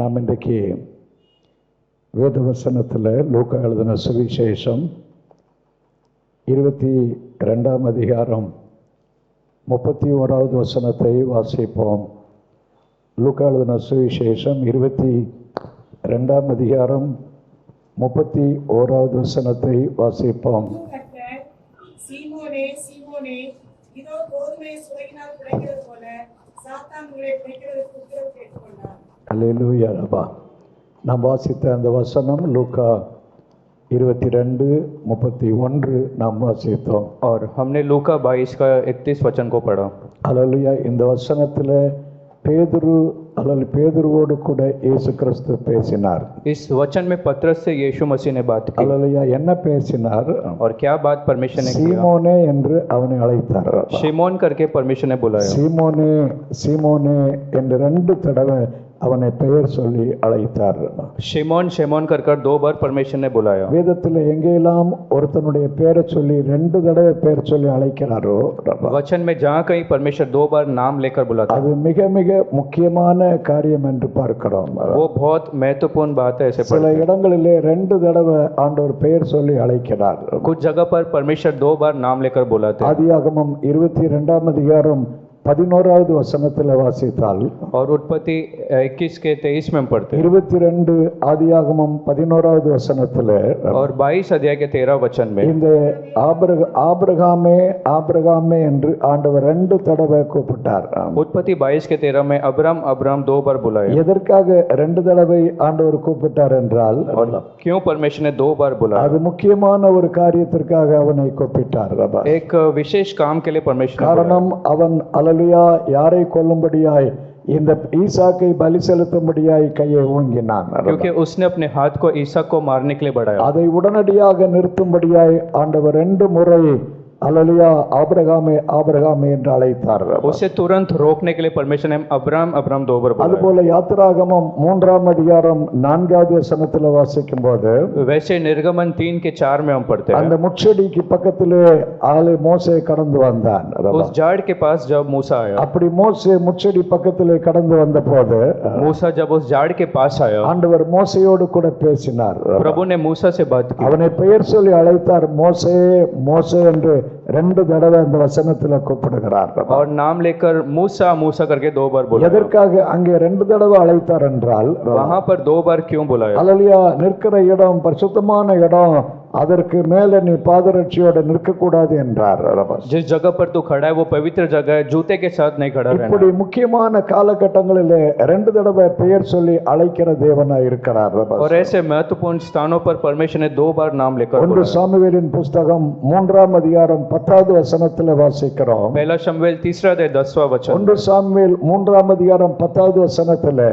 நாம் இன்றைக்கு வேதவசனத்தில் லூக்கா எழுதின சுவிசேஷம் 22ஆம் அதிகாரம் 31வது வசனத்தை வாசிப்போம். லூக்கா எழுதின சுவிசேஷம் 22ஆம் அதிகாரம் 31வது வசனத்தை வாசிப்போம். சீமோனே சீமோனே, இதோ கோதுமையை சுரையினால் குழைக்கிறது போல சாத்தான் உங்களை குழைக்கிறதற்கு உத்தரவு கேட்டுக்கொண்டார். அல்லேலூயா. ரபா நாம் வாசித்த அந்த வசனம் லூக்கா 22:31 நாம் வாசித்தோம். और हमने लूका 22 का 31 वचन को पढ़ा. அல்லேலூயா. இந்த வசனத்தில் பேதுருவோடு கூட இயேசு கிறிஸ்து பேசினார். इस वचन में पतरस से यीशु मसीह ने बात की. அல்லேலூயா. என்ன பேசினார்? और क्या बात परमेश्वर ने की? சீமோனே என்று அவனை அழைத்தார். शिमोन करके परमेश्वर ने बुलाया. சீமோனே சீமோனே என்று 2 தடவை அவனை பெயர் சொல்லி அழைத்தார். शिमोन शिमोन कर 2 बार परमेश्वर ने बुलाया. வேதத்தில் எங்கெல்லாம் ஒருத்தனுடைய பெயரை சொல்லி 2 தடவை பெயர் சொல்லி அழைக்கிறாரோ, वचन में जहाँ कहीं परमेश्वर 2 बार नाम लेकर बुलाता, அது மிக மிக முக்கியமான காரியம் என்று பார்க்கிறோம். वो बहुत महत्वपूर्ण बात है. ऐसे சில இடங்களிலே 2 தடவை ஆண்டவர் பெயர் சொல்லி அழைக்கிறார். कुछ जगह पर परमेश्वर 2 बार नाम लेकर बुलाते हैं. ஆதியாகமம் 22ஆம் அதிகாரம் 11வது வசனத்தில் வாசித்தால், और उत्पत्ति 21 के 23 में पढ़ते हैं. 22 ஆதியாகமம் 11வது வசனத்தில் और 22 अध्याय के 13 वचन में இந்த ஆபிரகாமே ஆபிரகாமே என்று ஆண்டவர் 2 தடவை கூப்பிட்டார். उत्पत्ति 22 के 13 में अब्राम अब्राम 2 बार बुलाया. எதற்காக 2 தடவை ஆண்டவர் கூப்பிட்டார் என்றால், और क्यों परमेश्वर ने 2 बार बुलाया? அது முக்கியமான ஒரு காரியத்திற்காக அவனை கூப்பிட்டார். एक विशेष काम के लिए परमेश्वर ने காரணம், அவன் யாரை கொல்லும்படியாய் இந்த ஈசாக்கை பலி செலுத்தும்படியாய் கையை ஓங்கினான். क्योंकि उसने अपने हाथ को ईसाक को मारने के लिए बढ़ाया. அதை உடனடியாக நிறுத்தும்படியாய் ஆண்டவர் 2 முறை அல்லேலூயா ஆபிரகாமே ஆபிரகாமே என்று அழைத்தார். उसे तुरंत रोकने के लिए परमेश्वर ने अब्राम अब्राम 2 बार बुलाया. அதுபோல யாத்திராகமம் 3ஆம் அதிகாரம் 4வது வசனத்தில் வாசிக்கும் போது, वैसे निर्गमन 3 के 4 में हम पढ़ते हैं, அந்த முட்செடிக்கு பக்கத்திலே மோசே கடந்து வந்தான். उस झाड़ के पास जब मूसा आया, அப்படி மோசே முட்செடி பக்கத்திலே கடந்து வந்த போது मूसा जब उस झाड़ के पास आया, ஆண்டவர் மோசேயோடு கூட பேசினார். प्रभु ने मूसा से बात की. அவனை பெயர் சொல்லி அழைத்தார். மோசே மோசே என்று 2 தடவை அந்த வசனத்தில் கூப்பிடுகிறார். और नाम लेकर मूसा मूसा करके 2 बार बुलाया. எதற்காக அங்கே 2 தடவை அழைத்தார் என்றால், वहां पर 2 बार क्यों बुलाया? அல்லேலூயா, நிற்கிற இடம் பரிசுத்தமான இடம், அதற்கு மேல நீ பாதரட்சியோட நிற்க கூடாது என்றார். जिस जगह पर तू खड़ा है वो पवित्र जगह है, जूते के साथ नहीं खड़ा रहना. இப்படி முக்கியமான காலகட்டங்களிலே 2 தடவை பெயர் சொல்லி அழைக்கிற தேவனாய் இருக்கிறார். और ऐसे महत्वपूर्ण स्थानों पर परमेश्वर ने 2 बार नाम लेकर 1 बुलाया. சாமுவேலின் புஸ்தகம் 3ஆம் அதிகாரம் 10வது வசனத்தில் வாசிக்கிறோம். पहला शमूएल 3 अध्याय 10वां वचन. 1 சாமுவேல் 3ஆம் அதிகாரம் 10வது வசனத்தில்,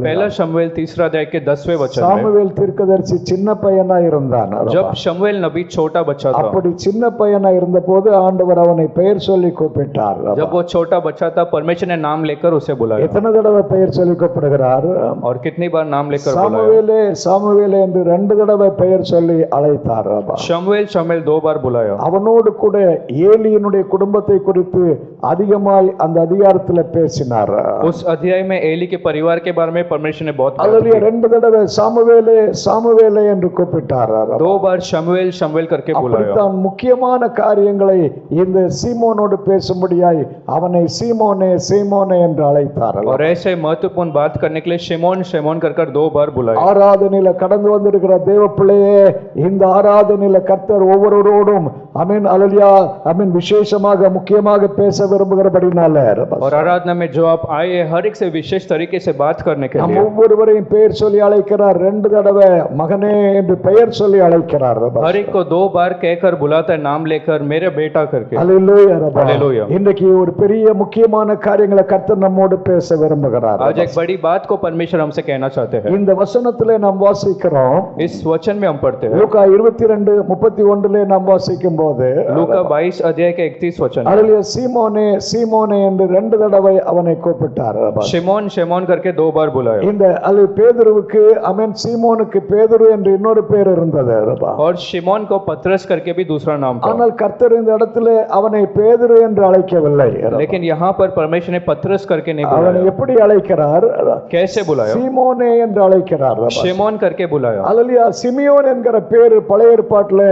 पहला शमूएल 3 अध्याय के 10वें वचन में, சாமுவேல் தீர்க்கதரிசி சின்ன பையனா இருந்தான். जब शमूएल नबी छोटा बच्चा था, அப்படி சின்ன பையனா இருந்த போது ஆண்டவர் அவனை பெயர் சொல்லி கூப்பிட்டார். जब वो छोटा बच्चा था परमेश्वर ने नाम लेकर उसे बुलाया. எத்தனை தடவை பெயர் சொல்லி கூப்பிடுகிறார்? और कितनी बार नाम लेकर बुलाया? சாமுவேலே சாமுவேலே என்று 2 தடவை பெயர் சொல்லி அழைத்தார். शमूएल शमूएल 2 बार बुलाया. அவனோடு கூட ஏலியினுடைய குடும்பத்தை குறித்து அதிகமாய் அந்த அதிகாரத்தில் பேசினார். उस अध्याय में एली के परिवार के बारे में परमेश्वर ने बहुत बात அல்லேலூயா. की. 2 தடவை சாமுவேலே சாமுவேலே என்று கூப்பிட்டார். 2 बार शमूएल शमूएल करके बुलाया. அப்படித்தான் முக்கியமான காரியங்களை இந்த சீமோனோடு பேசும்படியாய் அவனை சீமோனே சீமோனே என்று அழைத்தார். और ऐसे महत्वपूर्ण बात करने के लिए शिमोन शिमोन कर 2 बार बुलाया. ஆராதனையில கடந்து வந்திருக்கிற தேவ பிள்ளையே, இந்த ஆராதனையில கர்த்தர் ஒவ்வொருவரோடும் ஆமென் அல்லேலூயா ஆமென் விசேஷமாக முக்கியமாக பேச விரும்புகிறபடினால, और आराधना में जो आप आए हर एक से विशेष तरीके से बात करने के நம் लिए ஒவ்வொருவரையும் பெயர் சொல்லி அழைக்கிறார். 2 தடவை மகனே என்று பெயர் சொல்லி அழைக்கிறார். हर एक को 2 बार कहकर बुलाता है, नाम लेकर मेरे बेटा करके. அல்லேலூயா. हालेलुया. இன்றைக்கு ஒரு பெரிய முக்கியமான காரியங்களை கர்த்தர் நம்மோடு பேச விரும்புகிறார். आज एक बड़ी बात को परमेश्वर हमसे कहना चाहते हैं. இந்த வசனத்திலே நாம் வாசிக்கிறோம். इस वचन में हम पढ़ते हैं லூக்கா 22:31 நாம் வாசிக்கும் போது, लूका 22 अध्याय के 31 वचन, அல்லேலூயா, சீமோனே சீமோனே என்று 2 தடவை அவனை கூப்பிட்டார். शिमोन शिमोन करके 2 बार बुलाया. இந்த பேதுருவுக்கு ஆமென் சீமோனுக்கு பேதுரு என்று இன்னொரு பேர் இருந்தது. और और शिमोन को पतरस करके भी दूसरा नाम था। ஆனால் கர்த்தர் இந்த இடத்துல அவனை பேதுரு என்று அழைக்கவில்லை. लेकिन यहाँ पर परमेश्वर ने पतरस करके नहीं அவனை बुलाया। எப்படி அழைக்கிறார்? कैसे बुलाया? சீமோனே என்று அழைக்கிறார். शिमोन करके बुलाया। அல்லேலூயா. சிமியோன் என்கிற பேரு பழைய ஏற்பாட்டில்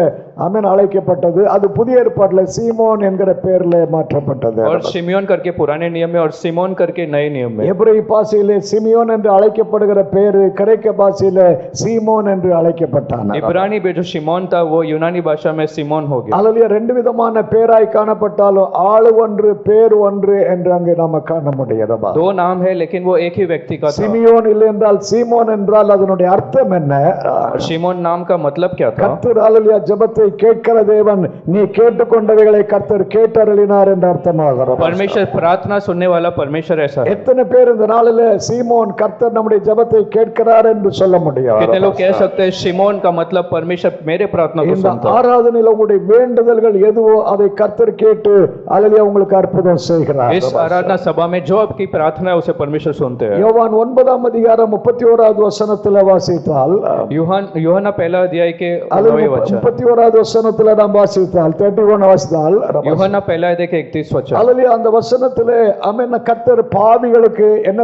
ஆமென் அழைக்கப்பட்டது. அது புதிய ஏற்பாட்டில் சீமோன் என்கிற பேர்ல மாற்றப்பட்டது. और शिमयोन करके पुराने नियम में और सिमोन करके नए नियम में। எபிரேய பாஷையிலே சிமியோன் என்று அழைக்கப்படுகிற பேரு கிரேக்க பாஷையிலே சீமோன் என்று அழைக்கப்பட்டான். इब्रानी में जो शिमोन था वो यूनानी भाषा में सिमोन हो गया। அல்லேலூயா. ரெண்டு விதமான பேராய் காணப்பட்டாலும் ஆளு ஒன்று பேர் ஒன்று என்று அங்கே நாம காண முடிகிறது. दो नाम है लेकिन वो एक ही व्यक्ति का था। சிமியோன் இல்லை என்றால் சீமோன் என்றால் அதனுடைய அர்த்தம் என்ன? शिमोन नाम का मतलब क्या था? கர்த்தர் அல்லேலூயா ஜெபத்தை கேட்கிற தேவன், நீ கேட்டுக்கொண்டவைகளை கர்த்தர் கேட்டருளினார் என்று அர்த்தமாகிறது. परमेश्वर प्रार्थना सुनने वाला परमेश्वर ऐसा है। எத்தனை பேர் இந்த நாளிலே சீமோன் கர்த்தர் நம்முடைய ஜெபத்தை கேட்கிறார் என்று சொல்ல முடியும்? कितने लोग कह सकते हैं शिमोन का मतलब परमेश्वर मेरे प्रार्थना को இந்த सुनता है? ஆராதனையில் உங்களுடைய வேண்டுதல்கள் எதுவோ அதை கர்த்தர் கேட்டு அல்லேலூயா உங்களுக்கு அற்புதம் செய்கிறார். इस आराधना सभा में जो आपकी प्रार्थना है उसे परमेश्वर सुनते हैं। யோவான் 9ஆம் அதிகாரம் 31வது வசனத்தில் வாசித்தால், यूहन्ना पहला अध्याय के 9वें वचन, 31வது வசனத்தில் நாம் வாசித்தால் 31 வாசித்தால், यूहन्ना पहला अध्याय के 31 वचन, அல்லேலூயா அந்த வசனத்திலே ஆமென் கர்த்தர் பாவிகளுக்கு என்ன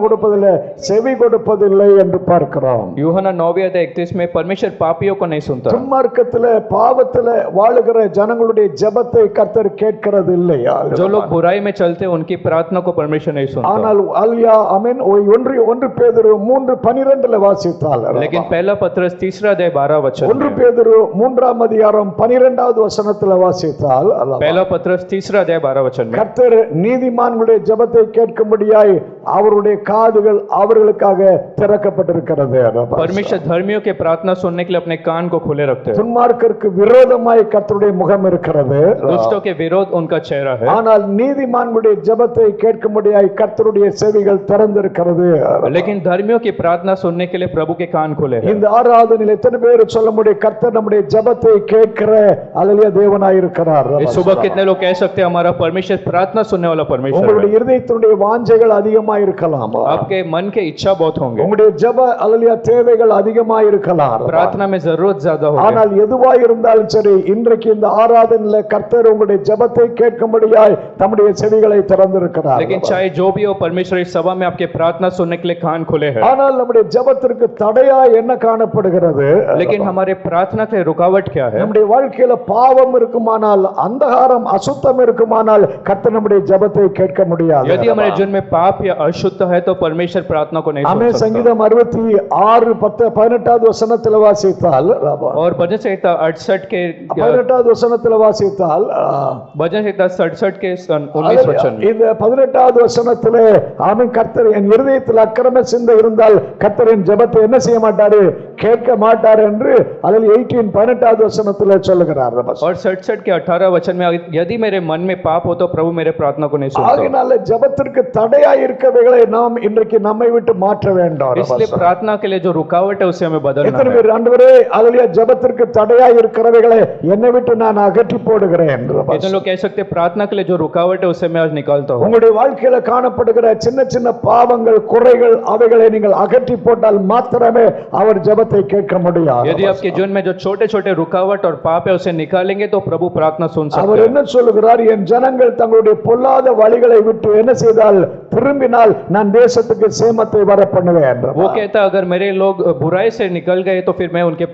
கொடுப்பதில்லை, செவி கொடுப்பதில்லை என்று பார்க்கிறோம். यूहन्ना 9वें अध्याय 31 में परमेश्वर पापियों को नहीं सुनता। துன்மார்க்கத்திலே பாவத்திலே வாழுகிற ஜனங்களுடைய ஜெபத்தை கர்த்தர் கேட்கிறது இல்லையா? जो लोग बुराई में चलते हैं उनकी प्रार्थना को परमेश्वर नहीं सुनता। ஆனால் அல்லேலூயா ஆமென் 1 பேதுரு 3:12 வாசித்தால், लेकिन पहला पत्रस तीसरा अध्याय 12 वचन, 1 பேதுரு 3ஆம் அதிகாரம் 12வது வசனத்தில் வாசித்தால், पहला पत्रस तीसरा अध्याय 12 वचन में கர்த்தர் நீதிமான்களுடைய ஜெபத்தை கேட்கும்படியாய் அவருடைய காதுகள் அவர்களுக்காக திறக்கப்பட்டிருக்கிறது. परमेश्वर धर्मियों के प्रार्थना सुनने के लिए अपने कान को खुले रखते हैं। துன்மார்க்கருக்கு விரோதமாய் கர்த்தருடைய முகம் இருக்கிறது, दुष्टों के विरोध उनका चेहरा है, ஆனால் நீதிமான்களுடைய ஜெபத்தை கேட்கும்படியாய் கர்த்தருடைய செவிகள் திறந்திருக்கிறது. लेकिन धर्मियों की प्रार्थना सुनने के लिए प्रभु के कान खुले हैं। இந்த ஆராதனையில் எத்தனை பேர் சொல்ல முடியும் கர்த்தர் நம்முடைய ஜெபத்தை கேட்கிற அல்லேலூயா தேவனாய் இருக்கிறார்? इस सुबह कितने लोग कह सकते हैं हमारा परमेश्वर प्रार्थना सुनने वाला परमेश्वर உங்களுடைய है? இருதயத்தினுடைய வாஞ்சைகள் அதிகமாக இருக்கலாம், आपके मन के इच्छा बहुत होंगे, உங்களுடைய ஜெப அல்லேலூயா தேவைகள் அதிகமாக இருக்கலாம், प्रार्थना में जरूरत ज्यादा होगी, ஆனால் எதுவாய் இருந்தாலும் சரி இன்றைக்கு இந்த ஆராதனையில கர்த்தர் உங்களுடைய ஜெபத்தை கேட்கும்படியாய் தம்முடைய செவிகளை திறந்திருக்கிறார். लेकिन चाहे जो भी हो परमेश्वर इस सभा में आपके प्रार्थना सुनने के लिए कान खुले हैं। ஆனால் நம்முடைய ஜெபத்திற்கு தடையா என்ன காணப்படுகிறது? लेकिन हमारे प्रार्थना के रुकावट क्या है? நம்முடைய வாழ்க்கையில பாவம் இருக்குமானால், அந்தகாரம் அசுத்தம் இருக்குமானால் கர்த்தர் நம்முடைய ஜெபத்தை கேட்க முடியாது. यदि हमारे जीवन में पाप या अशुद्ध है तो परमेश्वर प्रार्थना को नहीं ஆமே. सुन सकता। சங்கீதம் 66:10-18வது வசனத்தில் வாசித்தால், और भजन संहिता 68 के 18வது வசனத்தில் வாசித்தால், भजन संहिता 67 के 19 वचन में, இந்த 18வது வசனத்திலே ஆமென் கர்த்தர் என் இருதயத்தில் அக்கிரம சிந்தை இருந்தால் கர்த்தர் என் ஜெபத்தை என்ன செய்ய மாட்டாரு, கேட்க மாட்டார் என்று அதில் 18-18வது வசனத்திலே சொல்லுகிறார். और 67 के 18 वचन में यदि मेरे मन में पाप हो तो प्रभु मेरे प्रार्थना को नहीं सुनता। ஆகையால ஜெபத்திற்கு தடையா இருக்கவைகளை நாம் இன்றைக்கு நம்மை விட்டு மாற்ற வேண்டும். इसलिए प्रार्थना के लिए जो रुकावट है उसे हमें बदलना எத்தனை है। பேர் ஆண்டவரே அல்லேலூயா ஜெபத்திற்கு தடையா இருக்கிறவைகளை என்னை விட்டு நான் அகற்றி போடுகிறேன். इतने लोग कह सकते हैं प्रार्थना के लिए जो रुकावट है उसे मैं आज निकालता हूँ। உங்களுடைய வாழ்க்கையில காணப்படுகிற சின்ன சின்ன பாவங்கள் குறைகள் அவைகளை நீங்கள் அகற்றி போட்டால் மாத்திரமே அவர் ஜெபத்தை கேட்க முடியும். यदि आपके जीवन में जो छोटे छोटे रुकावट और पाप है उसे निकालेंगे तो प्रभु प्रार्थना सुन அவர் सकते हैं। என்ன சொல்லுகிறார்? என் ஜனங்கள் தங்களுடைய பொல்லாத வழிகளை விட்டு என்ன செய்தால் திரும்பினால் நான் தேசத்துக்கு சேமத்தை வர பண்ணுவேன். वो कहता है अगर मेरे लोग बुराई से निकल गए तो फिर मैं उनके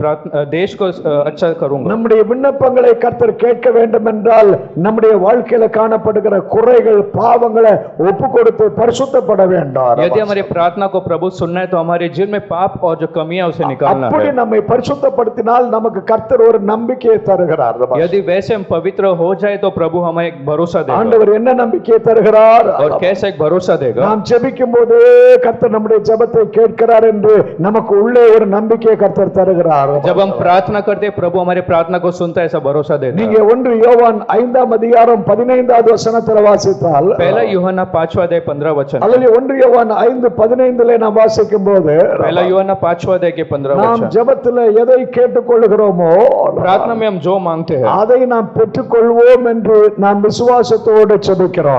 देश को अच्छा करूंगा। நம்முடைய விண்ணப்பங்களை கர்த்தர் கேட்க வேண்டும் என்றால் நம்முடைய வாழ்க்கையில காணப்படுகிற குறைகள் பாவங்களை ஒப்பு கொடுத்து பரிசுத்தப்பட வேண்டும். यदि हमारी प्रार्थना को प्रभु सुनना है तो हमारे जीवन में पाप और जो कमियां उसे निकालना அப்படி है। நம்மை பரிசுத்தப்படுத்தினால் நமக்கு கர்த்தர் ஒரு நம்பிக்கையை தருகிறார். यदि वैसे हम पवित्र हो जाए तो प्रभु हमें एक भरोसा देगा। ஆண்டவர் என்ன நம்பிக்கையை தருகிறார்? और कैसे एक भरोसा देगा? நாம் ஜெபிக்கும் போது கர்த்தர் நம்முடைய ஜெபத்தை கேட்கிறார் என்று நமக்கு உள்ளே ஒரு நம்பிக்கையை கர்த்தர் தருகிறார். जब हम प्रार्थना करते हैं प्रभु हमारे प्रार्थना को सुनता है ऐसा भरोसा देता நீங்க है। 1 யோவான் 5ஆம் அதிகாரம் 15வது வசனத்தில் வாசித்தால், पहला यूहन्ना 5वां अध्याय 15 वचन, அல்லது 1 யோவான் 5:15 நாம் வாசிக்கும் போது पहला यूहन्ना 5वां अध्याय के 15 நாம் वचन, ஜெபத்தில் எதை கேட்டுக்கொள்கிறோமோ प्रार्थना में हम जो मांगते हैं அதை நாம் பெற்றுக்கொள்வோம் என்று நாம் விசுவாசத்தோடு ஜெபிக்கிறோம்.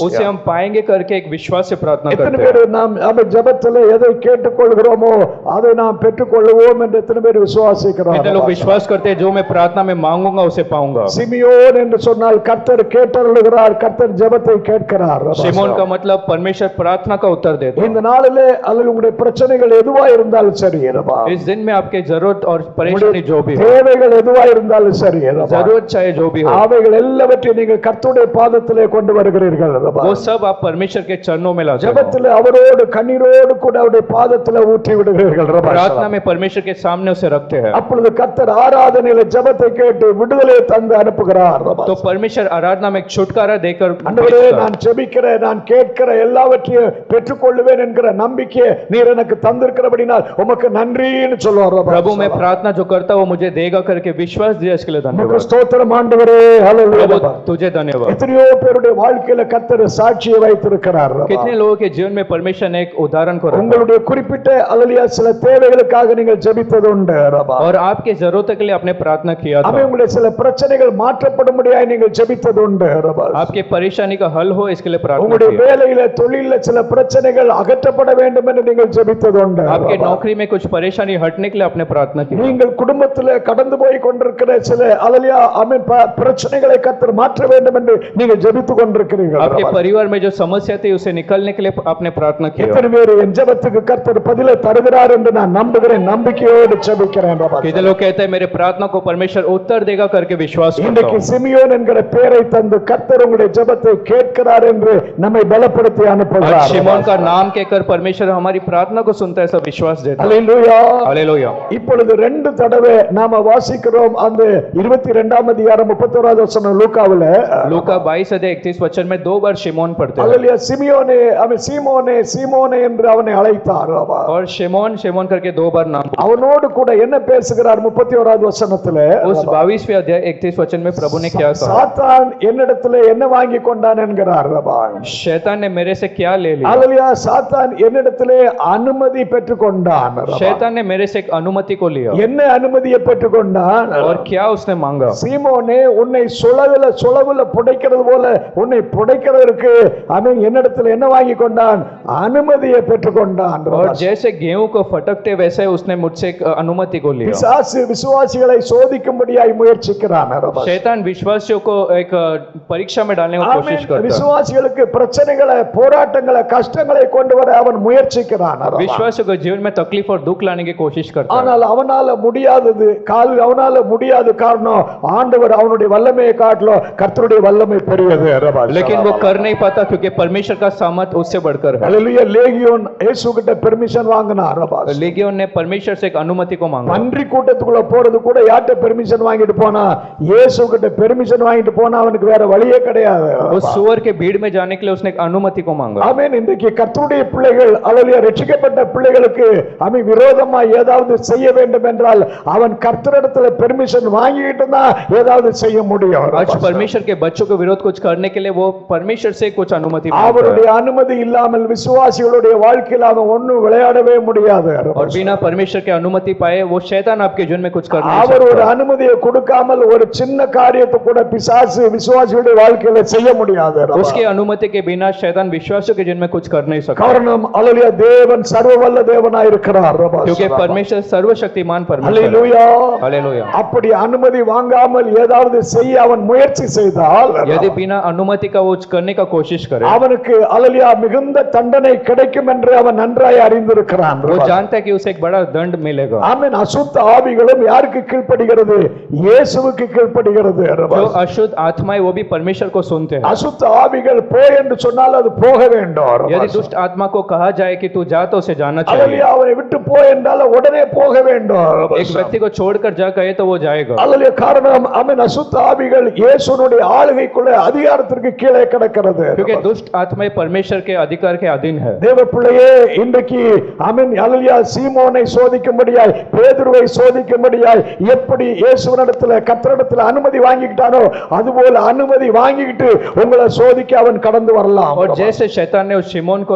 उसे हम पाएंगे करके एक विश्वास से प्रार्थना எத்தனை करते பேர் हैं? நாம் அந்த ஜெபத்துல எதை கேட்டுக்கொள்கிறோமோ அதை நாம் பெற்றுக்கொள்வோம் என்று எத்தனை பேர் விசுவாசிக்கிறோம்? कितने लोग विश्वास करते हैं जो मैं प्रार्थना में मांगूंगा उसे पाऊंगा? சிமியோன் என்று சொன்னால் கர்த்தர் கேட்டருளுகிறார், கர்த்தர் ஜெபத்தை கேட்கிறார். शिमोन का मतलब परमेश्वर प्रार्थना का उत्तर देता है। இந்த நாளிலே அல்லது உங்களுடைய பிரச்சனைகள் எதுவா இருந்தாலும் சரி, इस दिन में आपके जरूरत और परेशानी जो भी हो, தேவைகள் எதுவா இருந்தாலும் சரி, जरूरत चाहे जो भी हो, அவைகள் எல்லாவற்றையும் நீங்கள் கர்த்தருடைய பாதத்திலே கொண்டு வருகிறீர்கள். वो सब आप परमेश्वर के चरणों में लाते हो। ஜெபத்திலே அவரோடு கண்ணீரோடு கூட அவருடைய பாதத்திலே ஊற்றி விடுகிறீர்கள். प्रार्थना में परमेश्वर के सामने उसे रखते हैं, அப்பொழுது கர்த்தர் ஆராதனையில ஜெபத்தை கேட்டு விடுதலை தந்து அனுப்புகிறார். तो परमेश्वर आराधना में एक छुटकारा देकर ஆண்டவரே, நான் ஜெபிக்கிறேன், நான் கேட்கிற எல்லாவற்றையும் பெற்றுக்கொள்வேன் என்கிற நம்பிக்கையை நீர் எனக்கு தந்திருக்கிறபடினால் உமக்கு நன்றின்னு சொல்லுவார். प्रभु मैं प्रार्थना जो करता हूँ मुझे देगा करके विश्वास दिया, इसके लिए உமக்கு धन्यवाद ஸ்தோத்திரம் ஆண்டவரே. ஹல்லேலூயா. प्रभु तुझे धन्यवाद। எத்தனையோ பேருடைய வாழ்க்கையில கர்த்தர் சாட்சியை வைத்திருக்கிறார். कितने लोगों के जीवन में परमेश्वर ने एक उदाहरण को रखा உங்களுடைய குறிப்பிட்ட அல்லலியா சில தேவைகளுக்காக நீங்கள் ஜெபித்தது உண்டு. और आपके जरूरत के लिए आपने प्रार्थना किया था, உங்களுடைய சில பிரச்சனைகள் மாற்றப்படும்படியாய் நீங்கள் ஜெபித்தது உண்டு. आपके परेशानी का हल हो इसके लिए प्रार्थना உங்களுடைய किया, வேலையில தொழில சில பிரச்சனைகள் அகற்றப்பட வேண்டும் என்று நீங்கள் ஜெபித்தது உண்டு. आपके नौकरी में कुछ परेशानी हटने के लिए आपने प्रार्थना की, நீங்கள் குடும்பத்திலே கடந்து போய் கொண்டிருக்கிற சில அல்லலியா பிரச்சனைகளை கர்த்தர் மாற்ற வேண்டும் என்று நீங்கள் ஜெபித்துக் கொண்டிருக்கிறீர்கள். आपके परिवार में जो समस्या थी उसे निकलने के लिए आपने प्रार्थना की। எத்தனை பேர் என் ஜெபத்துக்கு கர்த்தர் பதிலை தருகிறார் என்று நான் நம்புகிறேன், நம்பிக்கையோடு ஜெபிக்கிறேன். कितने लोग कहते हैं मेरे प्रार्थना को परमेश्वर उत्तर देगा करके विश्वास करता இன்றைக்கு हूं। சிமியோன் என்கிற பெயரை தந்து கர்த்தர் உங்களுடைய ஜெபத்தை கேட்கிறார் என்று நம்மை பலப்படுத்தி आज அனுப்புகிறார். शिमोन का नाम कहकर परमेश्वर हमारी प्रार्थना को सुनता है, सब विश्वास देता है। அல்லேலூயா. हालेलुया। இப்பொழுது ரெண்டு தடவை நாம வாசிக்கிறோம் அந்த 22ஆம் அதிகாரம் 31வது வசனம் லூக்காவுல. लूका 22:31 वचन में 2 बार शिमोन पढ़ते हैं, அல்லேலூயா. சிமியோனே, அவன் சீமோனே சீமோனே என்று அவனை அழைத்தார். और शिमोन शिमोन करके 2 बार नाम। அவனோடு கூட என்ன பேசுகிறார் 31வது வசனத்துல? उस 22वें अध्याय 31 वचन में प्रभु ने क्या कहा? சாத்தான் என்னிடத்திலே என்ன வாங்கி கொண்டான் என்கிறார். शैतान ने मेरे से क्या ले लिया? அல்லேலூயா. சாத்தான் என்னிடத்திலே அனுமதி பெற்றுக்கொண்டான். शैतान ने मेरे से एक अनुमति को लिया, என்ன அனுமதியை பெற்றுக்கொண்டான்? और क्या उसने मांगा? சீமோனே, உன்னை சுளவுல புடைக்கிறது போல உன்னை புடைக்கிறதற்கு அவன் என்னிடத்தில் என்ன வாங்கி கொண்டான்? அனுமதியை பெற்றுக்கொண்டான். और जैसे गेहूं को फटकते वैसे उसने मुझसे एक अनुमति को लिया। பிசாசு விசுவாசிகளை சோதிக்கும்படியாய் முயற்சிக்கிறான். शैतान विश्वासियों को एक परीक्षा में डालने की कोशिश करता है, விசுவாசிகளுக்கு பிரச்சனைகளை, போராட்டங்களை, கஷ்டங்களை கொண்டு வர அவன் முயற்சிக்கிறான். विश्वासियों को जीवन में तकलीफ और दुख लाने की कोशिश करता है, ஆனால் அவனால முடியாதது அவனால முடியாது. காரணம் ஆண்டவர் அவனுடைய வல்லமையை காட்டிலும் கர்த்தருடைய வல்லமை பெரியது. लेकिन वो कर नहीं पाता क्योंकि परमेश्वर का सामर्थ उससे बढ़कर है। அல்லேலூயா. லேகியோன் இயேசு கிட்ட பெர்மிஷன் வாங்கினார். लेगियोन ने परमेश्वर से एक अनुमति को मांगा। மன்றி கூட்டத்துக்குள்ள போறது கூட யார்ட்ட பெர்மிஷன் வாங்கிட்டு போனா? இயேசு கிட்ட பெர்மிஷன் வாங்கிட்டு போனா அவனுக்கு வேற வழியே கிடையாது. उस सुअर के भीड़ में जाने के लिए उसने एक अनुमति को मांगा। ஆமென். இன்றைக்கு கர்த்தருடைய பிள்ளைகள், அல்லேலூயா, ரட்சிக்கப்பட்ட பிள்ளைகளுக்கு அவன் விரோதமா ஏதாவது செய்ய வேண்டும் என்றால் அவன் கர்த்தரிடத்துல பெர்மிஷன் வாங்கிட்டு தான் ஏதாவது செய்ய முடியும். आज परमेश्वर के बच्चों को विरोध कुछ करने के लिए वो परमेश्वर से कुछ अनुमति मांगता है, அவருடைய அனுமதி இல்லாமல் விசுவாசிகளுடைய வாழ்க்கையில் அவன் ஒண்ணும் விளையாடவே முடியாது. और बिना परमेश्वर के अनुमति पाए वो शैतान आपके जीवन में कुछ कर नहीं அவர் ஒரு सकता। அனுமதியை கொடுக்காமல் ஒரு சின்ன காரியத்தை கூட பிசாசு விசுவாசிகளுடைய வாழ்க்கையில செய்ய முடியாது. उसकी अनुमति के बिना शैतान विश्वासियों के जीवन में कुछ कर नहीं सकता, காரணம் அல்லேலூயா, தேவன் சர்வவல்ல தேவனாய் இருக்கிறார். क्योंकि परमेश्वर सर्वशक्तिमान परमेश्वर है। அல்லேலூயா. हालेलुया। அப்படி அனுமதி வாங்காமல் ஏதாவது செய்ய அவன் முயற்சி செய்தால் यदि बिना अनुमति का वो करने का कोशिश करे, அவனுக்கு அல்லேலூயா மிகுந்த தண்டனை கிடைக்கும் என்று அவன் நன்றாய் அறிந்திருக்கிறான். वो जानता है कि उसे एक बड़ा दंड मिलेगा। ஆமென். அசுத்த ஆவிகளும் யாருக்கு கீழ்ப்படுகிறது? இயேசுவுக்கு கீழ்ப்படுகிறது. जो अशुद्ध आत्माएं वो भी परमेश्वर को सुनते हैं। அசுத்த ஆவிகள் போ என்று சொன்னால் அது போக வேண்டும். यदि दुष्ट आत्मा को कहा जाए कि तू जा तो उसे जाना चाहिए। அல்லேலூயா. அவனை விட்டு போ என்றால் உடனே போக வேண்டும். एक व्यक्ति को छोड़कर जा कहे तो वो जाएगा, அல்லேலூயா. காரணம் அவன் அசுத்த ஆவிகள் இயேசுனுடைய ஆளுகைக்குள்ள அதிகாரத்திற்கு கீழே கிடக்கிறது. क्योंकि दुष्ट आत्माएं परमेश्वर के अधिकार के अधीन है। தேவ பிள்ளையே, இன்றைக்கு ஆமென், அல்லேலூயா, சீமோனை சோதிக்கும்படியாய், பேதுருவை சோதிக்கும்படியாய் எப்படி இயேசுவினிடத்துல கர்த்தரிடத்துல அனுமதி வாங்கிக்கிட்டானோ அதுபோல அனுமதி வாங்கிக்கிட்டு உங்களை சோதிக்க அவன் கடந்து வரலாம். और जैसे शैतान ने उस शिमोन को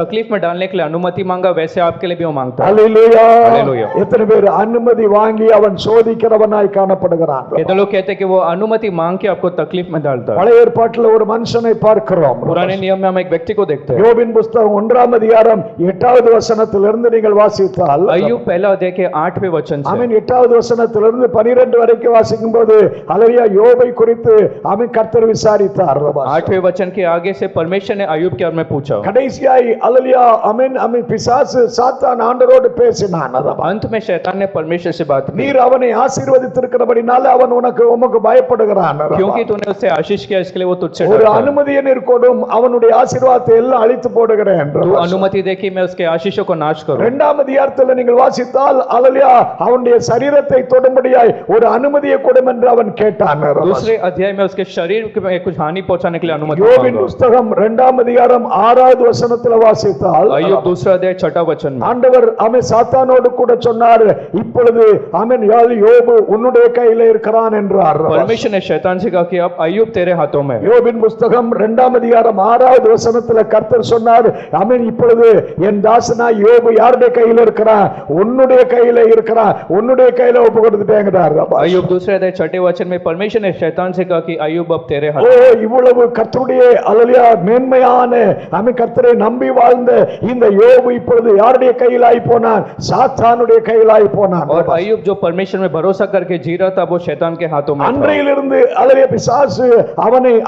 तकलीफ में डालने के लिए अनुमति मांगा, वैसे आपके लिए भी वो मांगता है। அல்லேலூயா. அல்லேலூயா. எத்தனை பேர் அனுமதி வாங்கி அவன் சோதிக்கிறவனாய் காணப்படுகிறான்? कितने लोग कहते हैं कि वो अनुमति मांग के आपको तकलीफ में डालता है। பழைய ஏற்பாட்டில் ஒரு மனுஷனை பார்க்கிறோம். पुराने नियम में हम एक व्यक्ति को देखते हैं। யோபின் புஸ்தகம் 1ஆம் அதிகாரம் 8வது வசனத்திலிருந்து நீங்கள் வாசித்தால் अय्यूब पहला अध्याय के 8वें वचन से ஆமென் 8வது வசனத்திலிருந்து 12 வரைக்கும் வாசிக்கும்போது ஹல்லேலூயா யோபை குறித்து ஆமென் கர்த்தர் விசாரித்தார். 8वें वचन के आगे से परमेश्वर ने अय्यूब के बारे में पूछा। கடைசியாய் ஹல்லேலூயா ஆமென் ஆமென் பிசாசு சாத்தான் ஆண்டவரோடு பேசினான். अंत में शैतान ने परमेश्वर से बात की, நீர் அவனை ஆசீர்வதித்திருக்கிறபடினால அவன் உமக்கு பயப்படுகிறான். क्योंकि तूने उससे आशीष किया इसके लिए वो तुझसे ஒரு डरता है। அனுமதியை நீர் கொடும் அவனுடைய ஆசீர்வாதத்தை எல்லாம் அழித்து போடுகிறேன். तू अनुमति दे कि मैं उसके आशीषों को नाश करूं। 2ஆம் அதிகாரத்தில் நீங்கள் வாசித்தால் ஹல்லேலூயா அவனுடைய சரீரத்தை தொடும்படியாய் ஒரு அனுமதியை கொடும் என்று அவன் கேட்டான். दूसरे अध्याय में उसके शरीर में कुछ हानि पहुंचाने के लिए अनुमति யோபின் मांगा। புஸ்தகம் 2ஆம் அதிகாரம் 6வது வசனத்தில் வாசித்தால் अय्यूब दूसरा अध्याय 6वां वचन में ஆண்டவர் அவன் சாத்தானோடு கூட சொன்னார், இப்பொழுது ஆமென் யோபு உன்னுடைய கையிலே இருக்கிறான் என்றார். परमेश्वर ने शैतान से कहा कि अब अय्यूब तेरे हाथों में है। யோபின் புஸ்தகம் 2ஆம் அதிகாரம் 6வது வசனத்தில் கர்த்தர் சொன்னார், ஆமென் இப்பொழுது என் தாசனாய் யோபு யாருடைய கையில இருக்கிறான்? உன்னுடைய கையில இருக்கிறான், உன்னுடைய கையில ஒப்பு கொடுத்துட்டேங்கிறார். अय्यूब दूसरे अध्याय 6वें वचन में परमेश्वर ने शैतान से कहा कि अय्यूब अब तेरे हाथ ஓ में। இவ்வளவு கர்த்தருடைய ஹல்லேலூயா மேன்மையான ஆமென் கர்த்தரை நம்பி வாழ்ந்த இந்த யோபு இப்பொழுது யாருடைய கையிலாய் போனான்? சாத்தானுடைய கையிலாய் போனான். और अय्यूब जो परमेश्वर में भरोसा करके जी रहा था वो शैतान के हाथों में था। அன்றையிலிருந்து ஹல்லேலூயா பிசாசு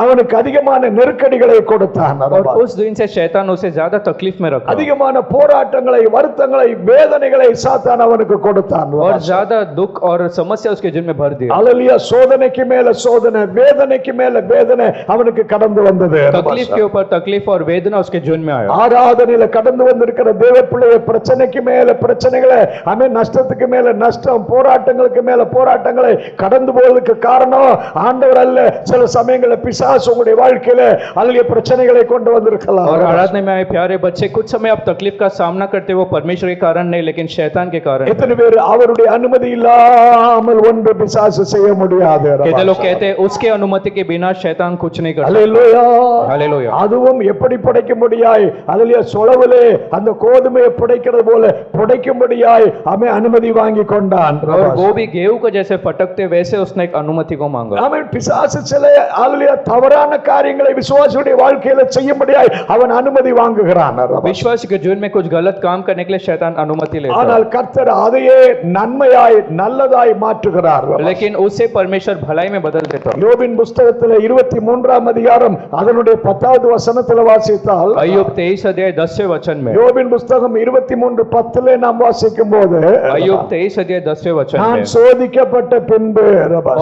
அவனுக்கு அதிகமான நெருக்கடிகளை கொடுத்தான். और उस दिन से शैतान उसे ज्यादा तकलीफ में रखा அதிகமான போராட்டங்களை வருத்தங்களை வேதனைகளை சாத்தான் அவனுக்கு கொடுத்தான். और ज्यादा दुख और समस्या उसके जिन में भर दिया। ஹல்லேலூயா சோதனைக்கு மேல சோதனை வேதனைக்கு மேல வேதனை அவனுக்கு கடந்து வந்தது. तकलीफ के ऊपर तकलीफ और वेदना उसके जीवन में आया। ஆராதனையில கடந்து வந்திருக்கிற தேவ பிள்ளைய பிரச்சனைக்கு மேல பிரச்சனைகளை ஆமென் நஷ்டத்துக்கு மேல நஷ்டம் போராட்டங்களுக்கு மேல போராட்டங்களை கடந்து போவதற்கு காரணம் ஆண்டவர் அல்ல. சில சமயங்களில் பிசாசு உங்களுடைய வாழ்க்கையில ஹல்லேலூயா பிரச்சனைகளை கொண்டு வந்திருக்கலாம். और आराधना में आए प्यारे बच्चे कुछ समय आप तकलीफ का सामना करते हो परमेश्वर के कारण नहीं लेकिन शैतान के कारण। எத்தனை பேர் அவருடைய அனுமதி இல்லாமல் ஒன்று பிசாசு செய்ய முடியாது? कितने लोग कहते हैं उसके अनुमति के बिना शैतान कुछ नहीं कर सकता। ஹல்லேலூயா हालेलुया। அதுவும் எப்படி படைக்க முடியாய்? ஹல்லேலூயா சொலவிலே அந்த கோதுமையை புடைக்கிறது போல புடைக்கும்படியாய் அவன் அனுமதி வாங்கி கொண்டான். और वो भी गेहूं को जैसे फटकते वैसे उसने एक अनुमति को मांगा। அவன் பிசாசு சில ஹல்லேலூயா தவறான காரியங்களை விசுவாசியுடைய வாழ்க்கையில செய்யும்படியாய் அவன் அனுமதி வாங்குகிறான். विश्वास के जीवन में कुछ गलत काम करने के लिए शैतान अनुमति लेता है ஆனால் கர்த்தர் அதையே நன்மையாய் நல்லதாய் மாற்றுகிறார். लेकिन उसे परमेश्वर भलाई में बदल देता है। யோபின் புஸ்தகத்தில் 23ஆம் அதிகாரம் அதனுடைய 10வது வசனத்தில் வாசித்தால் अय्यूब 23 अध्याय 10वें वचन में யோபின் புஸ்தகம் 23:10 நாம் வாசிக்கும் போது अय्यूब 23 अध्याय 10वें वचन நான் में சோதிக்கப்பட்ட பின்பு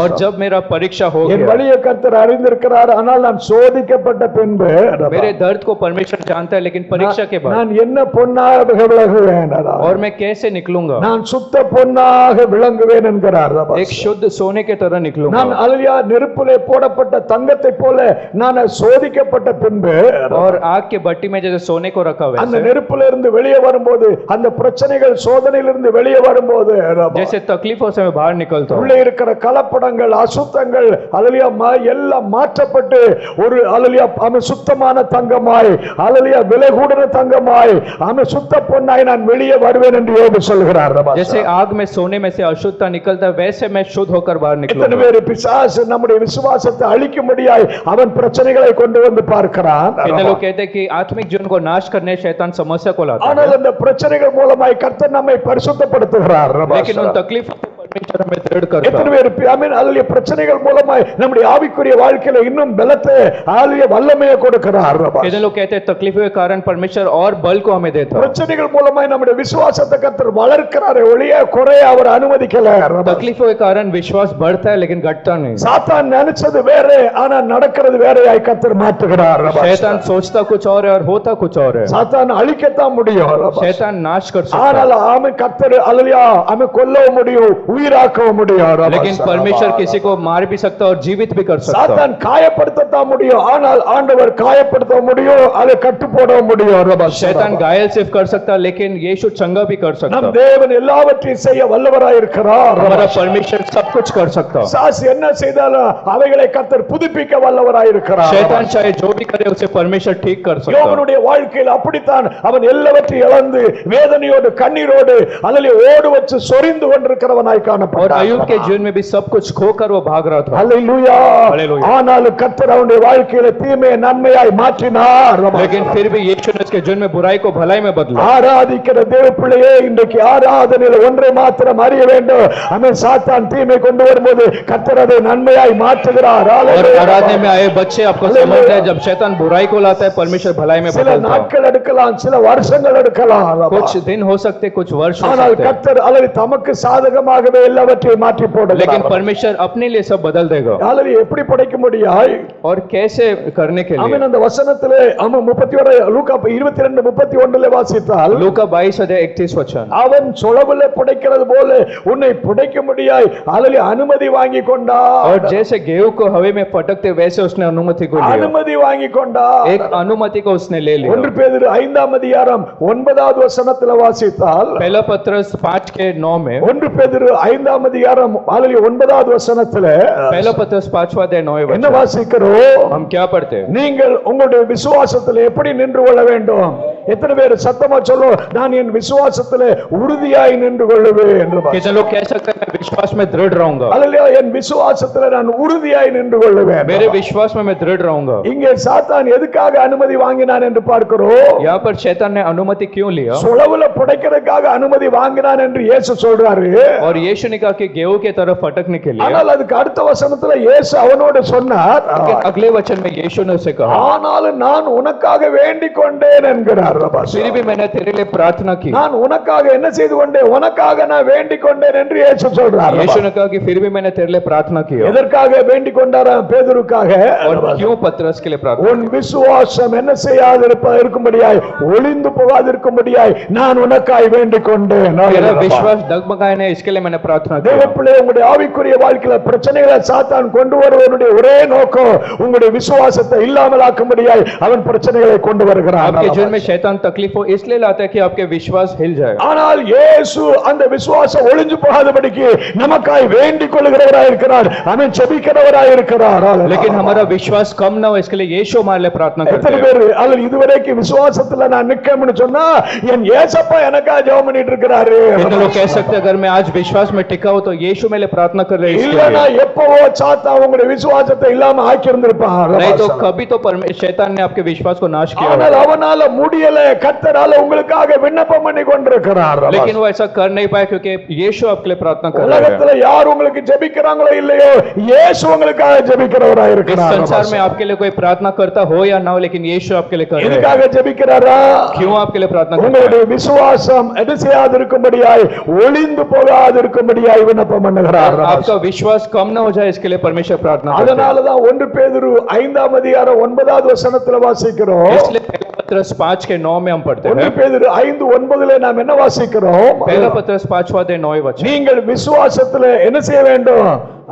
और जब मेरा परीक्षा हो என் गया வழியை கர்த்தர் அறிந்திருக்கிறார், ஆனால் நான் சோதிக்கப்பட்ட பின்பு मेरे दर्द को परमेश्वर जानता है लेकिन परीक्षा के बाद நான் என்ன பொன்னாக விளங்குவேன், और मैं कैसे निकलूंगा நான் சுத்த பொன்னாக விளங்குவேன் என்கிறார். एक शुद्ध सोने के तरह निकलूंगा நான் ஹல்லேலூயா நெருப்பிலே போடப்பட்ட தங்கத்தை போல நான் சோதிக்கப்பட்ட பின்பு और आग के भट्टी में जैसे सोने को रखा அந்த वैसे நெருப்பில இருந்து வெளியே வரும்போது அந்த பிரச்சனைகள் சோதனையிலிருந்து வெளியே வரும்போது जैसे तकलीफों से मैं बाहर निकलता हूँ உள்ளே இருக்கிற கலப்படங்கள் அசுத்தங்கள் ஹல்லேலூயா எல்லாம் மாற்றப்பட்டு ஒரு ஹல்லேலூயா அவன் சுத்தமான தங்கமாய் ஹல்லேலூயா விலை கூடின தங்கமாய் அவன் சுத்த பொன்னாய் நான் வெளியே வருவேன் என்று யோபு சொல்கிறார். जैसे आग में सोने में से अशुद्धता निकलता है वैसे मैं शुद्ध होकर बाहर இத்தனை निकलूंगा। பேர் பிசாசு நம்முடைய விசுவாசத்தை அழிக்கும்படியாய் அவன் பிரச்சனைகளை கொண்டு வந்து பார்க்கிறான். कितने लोग कहते हैं कि आत्मिक जीवन को नाश करने शैतान समस्या को लाता है ஆனால் அந்த பிரச்சனைகள் மூலமாய் கர்த்தர் நம்மை பரிசுத்தப்படுத்துகிறார். लेकिन उन तकलीफों को परमेश्वर हमें दृढ़ करता எத்தனை है। பேர் ஆமென் ஹல்லேலூயா பிரச்சனைகள் மூலமாய் நம்முடைய ஆவிக்குரிய வாழ்க்கையில இன்னும் பலத்தை ஹல்லேலூயா வல்லமையை கொடுக்கிறார். कितने लोग कहते हैं तकलीफों के कारण परमेश्वर और बल को हमें देता है। பிரச்சனைகள் மூலமாய் நம்முடைய விசுவாசத்தை கர்த்தர் வளர்க்கிறார் ஒழிய குறைய அவர் அனுமதிக்கல. तकलीफों के कारण विश्वास बढ़ता है लेकिन घटता नहीं। சாத்தான் நினைச்சது வேற, ஆனா நடக்கிறது வேறையாய் கர்த்தர் மாற்றுகிறார். शैतान सोचता कुछ और है और होता कुछ और है। சாத்தான் அழிக்கத்தான் முடியும், शैतान नाश कर सकता ஆனால் அவன் கர்த்தர் ஹல்லேலூயா அவன் கொல்லவும் முடியும் உயிராக்கவும் முடியும். है लेकिन परमेश्वर किसी को मार भी सकता और जीवित भी कर सकता है। சாத்தான் காயப்படுத்தத்தான் முடியும், ஆனால் ஆண்டவர் காயப்படுத்த முடியும், அதை கட்டு போட முடியும். शैतान घायल सिर्फ कर सकता लेकिन यीशु चंगा भी कर सकता। நம் தேவன் எல்லாவற்றையும் செய்ய வல்லவராய் இருக்கிறார். हमारा परमेश्वर सब कुछ कर सकता। சாஸ் என்ன செய்தாலும் அவைகளை கர்த்தர் புதுப்பிக்க வல்லவராய் இருக்கிறார். शैतान चाहे जो भी करे उसे परमेश्वर ठीक कर सकता। யோபனுடைய வாழ்க்கையில் அப்படித்தான் அவன் எல்லாவற்றையும் இழந்து வேதனையோடு கண்ணீரோடு அல்லது ஓடு வச்சு சொரிந்து கொண்டிருக்கிறவனாய் காணப்பட்டார். अय्यूब के जीवन में भी सब कुछ खोकर वो भाग रहा था. ஹல்லேலூயா. ஹல்லேலூயா. ஆனாலும் கர்த்தர் அவனுடைய வாழ்க்கையில தீமையை நன்மையாய் மாற்றினார். लेकिन फिर भी यीशु ने उसके जीवन में बुराई को भलाई में बदला. ஆராதிக்கிற தேவ பிள்ளையே, இன்றைக்கு ஆராதனையில் ஒன்றை மாத்திரம் அறிய வேண்டும். அவன் சாத்தான் தீமை கொண்டு வரும்போது கர்த்தர் அதை நன்மையாய் மாற்றுகிறார். और आराधने में आए बच्चे आपको समझते हैं, जब शैतान बुराई को लाता है परमेश्वर भलाई में சில बदलता है. நாட்கள் எடுக்கலாம், சில வருஷங்கள் எடுக்கலாம். कुछ दिन हो सकते, कुछ वर्ष हो ஆனால் सकते हैं. கர்த்தர் அல்லது தமக்கு சாதகமாகவே எல்லாவற்றையும் மாற்றி போடுகிறார். लेकिन परमेश्वर अपने लिए सब बदल देगा. அல்லது எப்படி படைக்க முடியாய்? और कैसे करने के लिए? அவன் அந்த வசனத்திலே அவன் 31 லூக்கா 22:31 வாசித்தால், लूका 22:31 वचन. அவன் சொலவுல படைக்கிறது போல உன்னை படைக்க முடியாய் அல்லது அனுமதி வாங்கி கொண்டார். और जैसे गेहूं को हवा में पटकते वैसे उसने अनुमति को लिया. அனுமதி வாங்கி கொண்டார். एक अनुमति को उसने ले लिया. 1 பேதுரு 5:9 வசனத்திலே வாசித்தால், पहला पत्रस 5:9 में, 1 பேதுரு 5:9 வசனத்திலே पहला पत्रस 5:9 என்ன वचन வாசிக்கிறோம்? हम क्या पढ़ते हैं? நீங்கள் உங்களுடைய விசுவாசத்தில் எப்படி நின்று கொள்ள வேண்டும்? எத்தனை பேர் சத்தமா சொல்லும், நான் என் விசுவாசத்தில் உறுதியாய் நின்று கொள்ளுவேன் என்று. कितने लोग कह सकते हैं मैं विश्वास में दृढ़ रहूंगा? அல்லேலூயா. என் விசுவாசத்தில் நான் உறுதியாய் நின்று கொள்ளுவேன். मेरे विश्वास में मैं दृढ़ रहूंगा. இங்கே சாத்தான் எதுக்காக அனுமதி வாங்கினான் என்று பார்க்கிறோம். यहाँ पर शैतान ने अनुमति क्यों लिया? சுளவுல படைக்கிறதுக்காக அனுமதி வாங்கினான் என்று இயேசு சொல்றாரு. और यीशु ने कहा कि गेहूं की तरफ फटकने के लिए. ஆனால் அதுக்கு அடுத்த வசனத்துல இயேசு அவனோடு சொன்னார், लेकिन अगले वचन में यीशु ने उसे कहा, ஆனாலும் நான் உனக்காக வேண்டிக் கொண்டேன் என்கிறார். फिर भी मैंने तेरे लिए प्रार्थना की. நான் உனக்காக என்ன செய்து கொண்டேன்? உனக்காக நான் வேண்டிக் கொண்டேன் என்று இயேசு சொல்றார். यीशु ने कहा कि फिर भी मैंने तेरे लिए प्रार्थना की. எதற்காக வேண்டிக் கொண்டாரா? பேதுருக்காக. और क्यों पतरस के लिए प्रार्थना? உன் விசுவாசம் என்ன செய்யாதிருக்கும்படியாய், ஒளிந்து போகாதிருக்கும்படியாய் நான் உனக்காய் வேண்டிக் கொண்டேன். तेरा विश्वास डगमगाए नहीं, इसके लिए मैंने प्रार्थना की. தேவப்பிள்ளை, உங்களுடைய ஆவிக்குரிய வாழ்க்கையில பிரச்சனைகளை சாத்தான் கொண்டு வருவதனுடைய ஒரே நோக்கம் உங்களுடைய விசுவாசத்தை இல்லாமலாக்கும்படியாய் அவன் பிரச்சனைகளை கொண்டு வருகிறான். आपके जीवन में शैतान तकलीफ हो इसलिए लाता है कि आपके विश्वास हिल जाए. ஆனால் இயேசு அந்த விசுவாசம் ஒளிஞ்சு போகாதபடிக்கு நமக்காய் வேண்டிக் கொள்கிறவராய் இருக்கிறார். அவன் ஜெபிக்கிறவராய் இருக்கிறார். लेकिन हमारा विश्वास कम ना हो इसके लिए यीशु हमारे लिए प्रार्थना करते எத்தனை हैं. பேர் அல்லது இதுவரைக்கும் விசுவாசத்துல நான் நிக்கணும்னு சொன்னா என் ஏசப்பா எனக்காக ஜெபம் பண்ணிட்டு இருக்கிறாரு. कितने लोग कह सकते हैं अगर मैं आज विश्वास में टिका हूं तो यीशु मेरे लिए प्रार्थना कर रहे हैं इसके இல்லனா लिए. எப்பவோ சாத்தான் உங்களுடைய விசுவாசத்தை இல்லாம ஆக்கி இருந்திருப்பான். नहीं तो कभी तो शैतान ने आपके विश्वास को नाश किया ஆனால் होगा. அவனால முடியல. கர்த்தரால உங்களுக்காக விண்ணப்பம் பண்ணி கொண்டிருக்கிறார். लेकिन वो ऐसा कर नहीं पाया क्योंकि यीशु आपके लिए प्रार्थना कर रहे हैं. உலகத்துல யார் உங்களுக்கு ஜெபிக்கிறாங்களோ இல்லையோ, இயேசு உங்களுக்காக ஜெபிக்கிறவராய் इस இருக்கிறார். संसार में आपके लिए कोई प्रार्थना करता हो या ना हो, लेकिन यीशु आपके लिए कर रहे हैं. எதுக்காக ஜெபிக்கிறாரா? क्यों आपके लिए प्रार्थना करते हैं? உங்களுடைய விசுவாசம் எது செய்யாதிருக்கும்படியாய், ஒளிந்து போகாதிருக்கும்படியாய் விண்ணப்பம் பண்ணுகிறார். आपका विश्वास कम ना हो जाए इसके लिए परमेश्वर प्रार्थना करते हैं. அதனாலதான் 1 பேதுரு 5:9 வசனத்துல வாசிக்கிறோம். इसलिए पहला पत्रस 5:9 में हम पढ़ते 1 हैं. பேதுரு 5:9 நாம் என்ன வாசிக்கிறோம்? पहला पत्रस 5:9 वचन. நீங்கள் விசுவாசத்துல என்ன செய்ய வேண்டும்?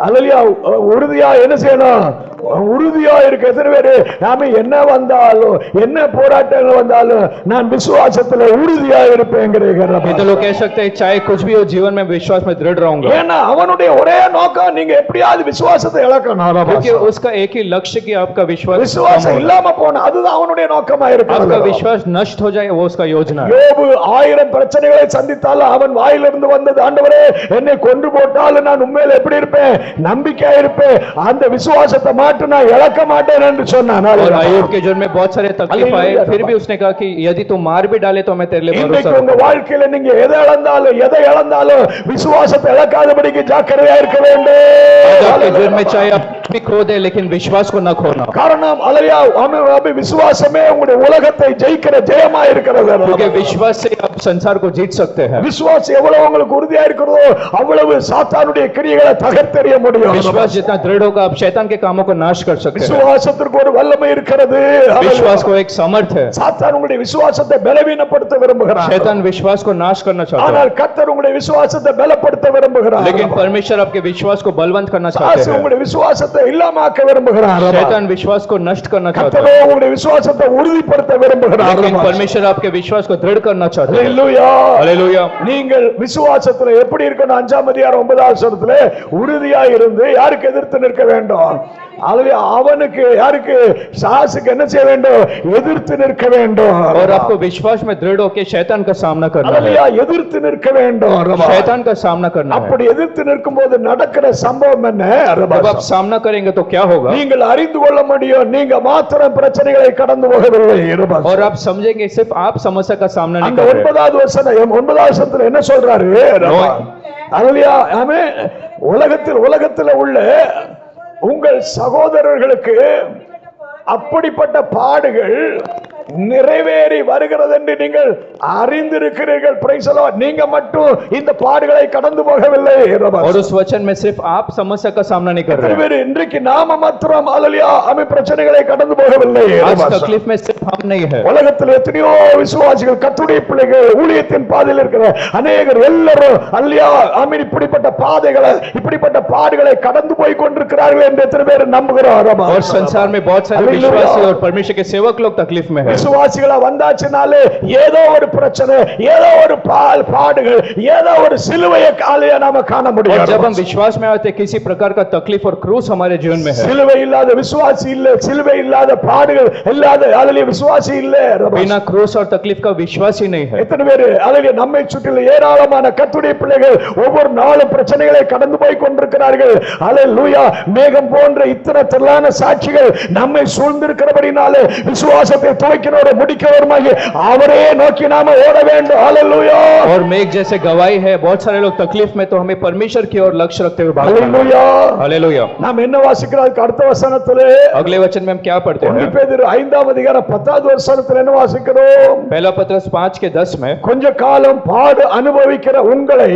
அல்லேலூயா. உறுதியா என்ன செய்யணும்? உறுதியா இருக்க. எத்தனை பேரு நாம என்ன வந்தாலும் என்ன போராட்டங்கள் வந்தாலும் நான் விசுவாசத்துல உறுதியா இருப்பேங்கிறீங்க. कितने लोग कह सकते हैं चाहे कुछ भी हो जीवन में विश्वास में दृढ़ रहूंगा, ஏன்னா அவனுடைய ஒரே நோக்கம் நீங்க எப்படியாவது விசுவாசத்தை இழக்கணும். क्योंकि उसका एक ही लक्ष्य कि आपका विश्वास कम விசுவாசம் हो जाए. இல்லாம போன அதுதான் அவனுடைய நோக்கமா आपका இருக்கிறது. विश्वास नष्ट हो जाए वो उसका योजना है. யோபு 1000 பிரச்சனைகளை சந்தித்தாலும் அவன் வாயிலிருந்து வந்தது, ஆண்டவரே என்னை கொன்று போட்டாலும் நான் உண்மையில எப்படி இருப்பேன்? நம்பிக்கையா இருப்பேன். அந்த விசுவாசத்தை மாற்ற நான் இழக்க மாட்டேன் என்று சொன்னான். और अय्यूब के जीवन में बहुत सारे तकलीफ आए, फिर भी उसने कहा कि यदि तू मार भी डाले तो मैं तेरे लिए भरोसा இன்றைக்கு உங்க रखूंगा. வாழ்க்கையில நீங்க எதை இழந்தாலும் விசுவாசத்தை இழக்காதபடிக்கு ஜாக்கிரதையா இருக்க வேண்டும். आपके जीवन में चाहे आप भी खो दे लेकिन विश्वास को न खोना, காரணம் அல்லேலூயா, ஆமென். விசுவாசமே உங்களுடைய உலகத்தை ஜெயிக்கிற ஜெயமா இருக்கிறது. क्योंकि विश्वास से आप संसार को जीत सकते हैं. விசுவாசம் எவ்வளவு உங்களுக்கு உறுதியா இருக்கிறதோ அவ்வளவு சாத்தானுடைய கிரியைகளை தகர்த்தெறிய முடியும். विश्वास जितना दृढ़ होगा आप शैतान के कामों को नाश कर सकते हैं. விசுவாசத்திற்கு ஒரு வல்லமை இருக்கிறது. विश्वास को एक समर्थ है. சாத்தான் உங்களுடைய விசுவாசத்தை பலவீனப்படுத்த விரும்புகிறான். शैतान विश्वास को नाश करना चाहता है, ஆனால் கர்த்தர் உங்களுடைய விசுவாசத்தை பலப்படுத்த விரும்புகிறார். लेकिन परमेश्वर आपके विश्वास को बलवंत करना चाहते சாத்தான் हैं. உங்களுடைய விசுவாசத்தை இல்லாமக்க விரும்புகிறார். शैतान विश्वास को नष्ट करना चाहता கர்த்தரோ है, உங்களுடைய விசுவாசத்தை உறுதிப்படுத்த விரும்புகிறார். लेकिन परमेश्वर आपके विश्वास को दृढ़ करना चाहते हैं. ஹalleluya. हालेलुया. நீங்கள் விசுவாசத்துல எப்படி இருக்கணும்? 5 அதிகாரம் 9 வசனத்துல உறுதியா இருந்து யாருக்கு எதிர்த்து நிற்க வேண்டும்? அல்லேலூயா அவனுக்கு யாருக்கு சாசுக்கு என்ன செய்ய வேண்டும் எதிர்த்து நிற்க வேண்டும் और आपको विश्वास में दृढ़ होकर शैतान का सामना करना है அல்லேலூயா எதிர்த்து நிற்க வேண்டும் शैतान का सामना करना है அப்படி எதிர்த்து நிற்கும்போது நடக்கிற சம்பவம் என்ன जब आप सामना करेंगे तो क्या होगा நீங்கள் அறிந்து கொள்ள முடியும் நீங்க மாத்திரம் பிரச்சனைகளை கடந்து போகவில்லை और आप समझेंगे सिर्फ आप समस्या का सामना नहीं அந்த कर रहे 9வது வசனத்துல என்ன சொல்றாரு அல்லேலூயா ஆமென் உலகத்தில் உள்ள உங்கள் சகோதரர்களுக்கு அப்படிப்பட்ட பாடுகள் நிறைவேறி வருகிறது என்று நீங்கள் அறிந்திருக்கிறீர்கள் பிரைஸ் தி லார்ட் நீங்க மட்டும் இந்த பாடுகளை கடந்து போகவில்லை और उस वचन में सिर्फ आप समस्या का सामना नहीं कर रहे हैं இன்றைக்கு நாம மாத்திரம் அல்லேலூயா ஆமென் பிரச்சனைகளை கடந்து போகவில்லை आज तकलीफ में सिर्फ हम नहीं है உலகத்தில் எத்தனையோ விசுவாசிகள் கர்த்தருடைய பிள்ளைகள் ஊழியத்தின் பாதையில் இருக்கிற अनेகர் எல்லாரும் அல்லேலூயா ஆமென் இப்படிப்பட்ட பாதைகளை இப்படிப்பட்ட பாடுகளை கடந்து போய் கொண்டிருக்கிறார்கள் என்று எத்தனை பேர் நம்புகிறார் और संसार में बहुत सारे विश्वासी और परमेश्वर के सेवक लोग तकलीफ में है விசுவாசிகளா வந்தாச்சுனாலே ஏதோ ஒரு பிரச்சனை ஏதோ ஒரு பாடுகள் ஏதோ ஒரு சிலுவையை காலைய நாம காண முடியும் जब हम विश्वास में आते किसी प्रकार का तकलीफ और क्रूस हमारे जीवन में है சிலுவை இல்லாத விசுவாசி இல்ல சிலுவை இல்லாத பாடுகள் இல்லாத அல்லேலூயா விசுவாசி இல்ல बिना क्रूस और तकलीफ का विश्वास ही नहीं है எத்தனை பேர் அல்லேலூயா நம்மை சுற்றிலும் ஏராளமான கர்த்தருடைய பிள்ளைகள் ஒவ்வொரு நாளும் பிரச்சனைகளை கடந்து போய் கொண்டிருக்கிறார்கள் அல்லேலூயா மேகம் போன்ற இத்தனை திரளான சாட்சிகள் நம்மை சூழ்ந்திருக்கிறபடினாலே விசுவாசத்தை துவக்கினோட முடிக்கிறவருமாகிய அவரே நோக்கி நாம ஓட வேண்டும் ஹalleluya और मेघ जैसे गवाही है बहुत सारे लोग तकलीफ में तो हमें परमेश्वर की ओर लक्ष्य रखते हुए भागना है ஹalleluya हालेलुया நாம் என்ன வாசிக்கிறோம் அடுத்த வசனத்திலே अगले वचन में हम क्या पढ़ते हैं 1 பேதுரு 5ஆம் அதிகாரம் 10வது வசனத்திலே என்ன வாசிக்கிறோம் पहला पत्रस 5:10 में கொஞ்ச காலம் பாடு அனுபவிக்கிற உங்களை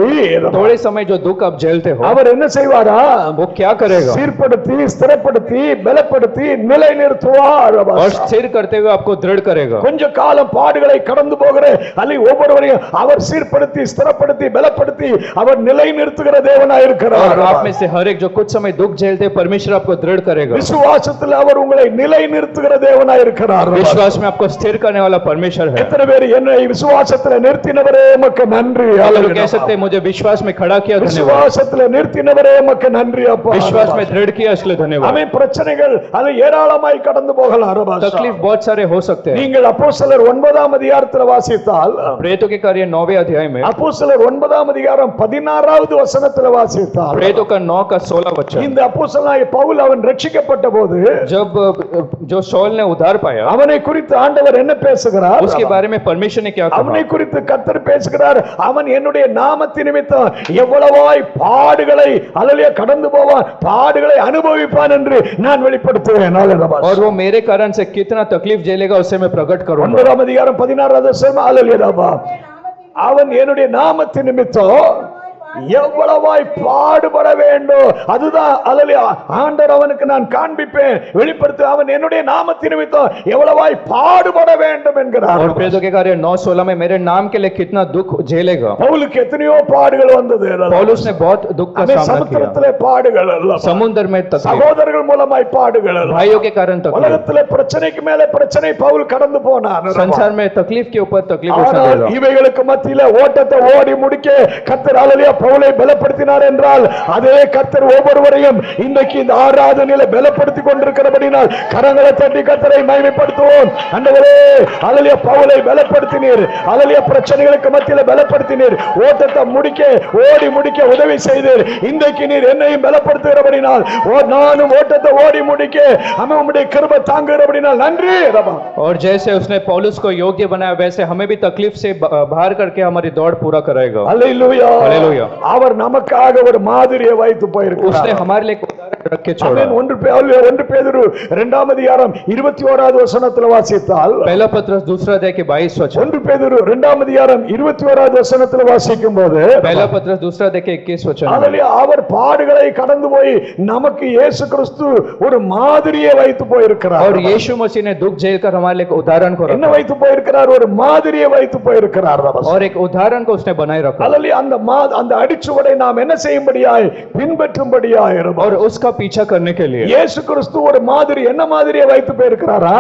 थोड़े समय जो दुख आप झेलते हो அவர் என்ன செய்வாரா वो क्या करेगा சீர்படுத்தி ஸ்திரப்படுத்தி பலப்படுத்தி நிலைநிறுத்துவார் और स्थिर करते हुए आपको दृढ़ करेगा கொஞ்ச காலம் பாடுகளை கடந்து போகிற அல்ல ஒவ்வொருவரையும் அவர் சீர்படுத்தி ஸ்திரப்படுத்தி பலப்படுத்தி அவர் நிலைநிறுத்துகிற தேவனாய் இருக்கிறார் और आप में से हर एक जो कुछ समय दुख झेलते हैं परमेश्वर आपको दृढ़ करेगा விசுவாசத்தில் அவர் உங்களை நிலைநிறுத்துகிற தேவனாய் இருக்கிறார் विश्वास में आपको स्थिर करने वाला परमेश्वर है எத்தனை பேர் என்னை விசுவாசத்தில் நிறுத்தினவரே உமக்கு நன்றி आप कह सकते हैं मुझे विश्वास में खड़ा किया धन्यवाद விசுவாசத்தில் நிறுத்தினவரே உமக்கு நன்றி அப்பா विश्वास में दृढ़ किया इसलिए धन्यवाद ஆமென் பிரச்சனைகள் அது ஏராளமாய் கடந்து போகலாம் तकलीफ बहुत सारे हो सकते हैं நீங்கள் அப்போஸ்தலர் 9ஆம் அதிகாரத்தில் வாசித்தால் प्रेरितों के कार्य 9वें अध्याय में அப்போஸ்தலர் 9ஆம் அதிகாரம் 16வது வசனத்தில் வாசித்தால் प्रेरितों का 9 का 16 वचन இந்த அப்போஸ்தலனாகிய பவுல் அவன் ரட்சிக்கப்பட்ட போது जब जो शौल ने उद्धार पाया அவனை குறித்து ஆண்டவர் என்ன பேசுகிறார் उसके बारे में परमेश्वर ने क्या அவனை कहा குறித்து கர்த்தர் பேசுகிறார் அவன் என்னுடைய நாமத்தின் நிமித்தம் எவ்வளவாய் பாடுகளை அல்லேலூயா கடந்து போவான் பாடுகளை அனுபவிப்பான் என்று நான் வெளிப்படுத்துவேன் और वो मेरे कारण से कितना तकलीफ झेलेगा उसे मैं प्रकट करूंगा 9ஆம் அதிகாரம் 16வது வசனம் அல்லேலூயா அவன் என்னுடைய நாமத்தின் நிமித்தம் எவ்வளவாய் பாடுபட வேண்டும் அதுதான் அல்லேலூயா ஆண்டவர் அவனுக்கு நான் காண்பிப்பேன் வெளிப்படுத்த அவன் என்னுடைய நாமத்தின் நிமித்தம் எவ்வளவாய் பாடுபட வேண்டும் என்கிறார் और प्रेरितों के कार्य 9:16 में मेरे नाम के लिए कितना दुख झेलेगा பவுலுக்கு எத்தனையோ பாடுகள் வந்தது पौलुस ने बहुत दुख का सामना किया சமுத்திரத்திலே பாடுகள் அல்ல समुद्र में तकलीफ சகோதரர்கள் மூலமாய் பாடுகள் அல்ல भाइयों के कारण तकलीफ உலகத்திலே பிரச்சனைக்கு மேல பிரச்சனை பவுல் கடந்து போனான் संसार में तकलीफ के ऊपर तकलीफ ஆனால் उठाएगा இவைகளுக்கு மத்தியில ஓட்டத்தை ஓடி முடிக்க கர்த்தர் அல்லேலூயா பவுலை பலப்படுத்தினார் என்றால் அதே கர்த்தர் ஒவ்வொருவரையும் இன்றைக்கு இந்த ஆராதனையில பலப்படுத்தி கொண்டிருக்கிறபடினால் கரங்களை தட்டி கர்த்தரை மகிமைப்படுத்துவோம் ஆண்டவரே அல்லேலூயா பவுலை பலப்படுத்தினீர் அல்லேலூயா பிரச்சனைகளுக்கு மத்தியில பலப்படுத்தினீர் ஓட்டத்தை ஓடி முடிக்க உதவி செய்தீர் இன்றைக்கு நீர் என்னையும் பலப்படுத்துகிறபடினால் நானும் ஓட்டத்தை ஓடி முடிக்க உம்முடைய கிருபை தாங்குகிறபடினால் நன்றி ரபா और जैसे उसने पौलुस को योग्य बनाया वैसे हमें भी तकलीफ से बाहर करके हमारी दौड़ पूरा कराएगा அல்லேலூயா அல்லேலூயா அவர் நமக்காக ஒரு மாதிரியை வைத்து போயிருக்கிறார் उसने हमारे लिए एक उदाहरण रख के छोड़ा ஆமென் 1 பேதுரு 2ஆம் அதிகாரம் 21வது வசனத்தில் வாசித்தால் पहला पत्रस दूसरा अध्याय के 22 वचन 1 பேதுரு 2ஆம் அதிகாரம் 21வது வசனத்தில் வாசிக்கும்போது पहला पत्रस दूसरा अध्याय के 21 वचन में அதிலே அவர் பாடுகளை கடந்து போய் நமக்கு இயேசு கிறிஸ்து ஒரு மாதிரியை வைத்து போயிருக்கிறார் और यीशु मसीह ने दुख झेलकर हमारे लिए एक उदाहरण को என்ன रखा வைத்து போயிருக்கிறார் ஒரு மாதிரியை வைத்து போயிருக்கிறார் और एक उदाहरण को उसने बनाए रखा அல்லேலூயா அந்த அடிச்சுவடை நாம் என்ன செய்யும்படியாய் பின்பற்றும்படியாய் இருப்போம். और उसका पीछा करने के लिए। இயேசு கிறிஸ்து ஒரு மாதிரி என்ன மாதிரியை வைத்து போயிருக்கிறாரா?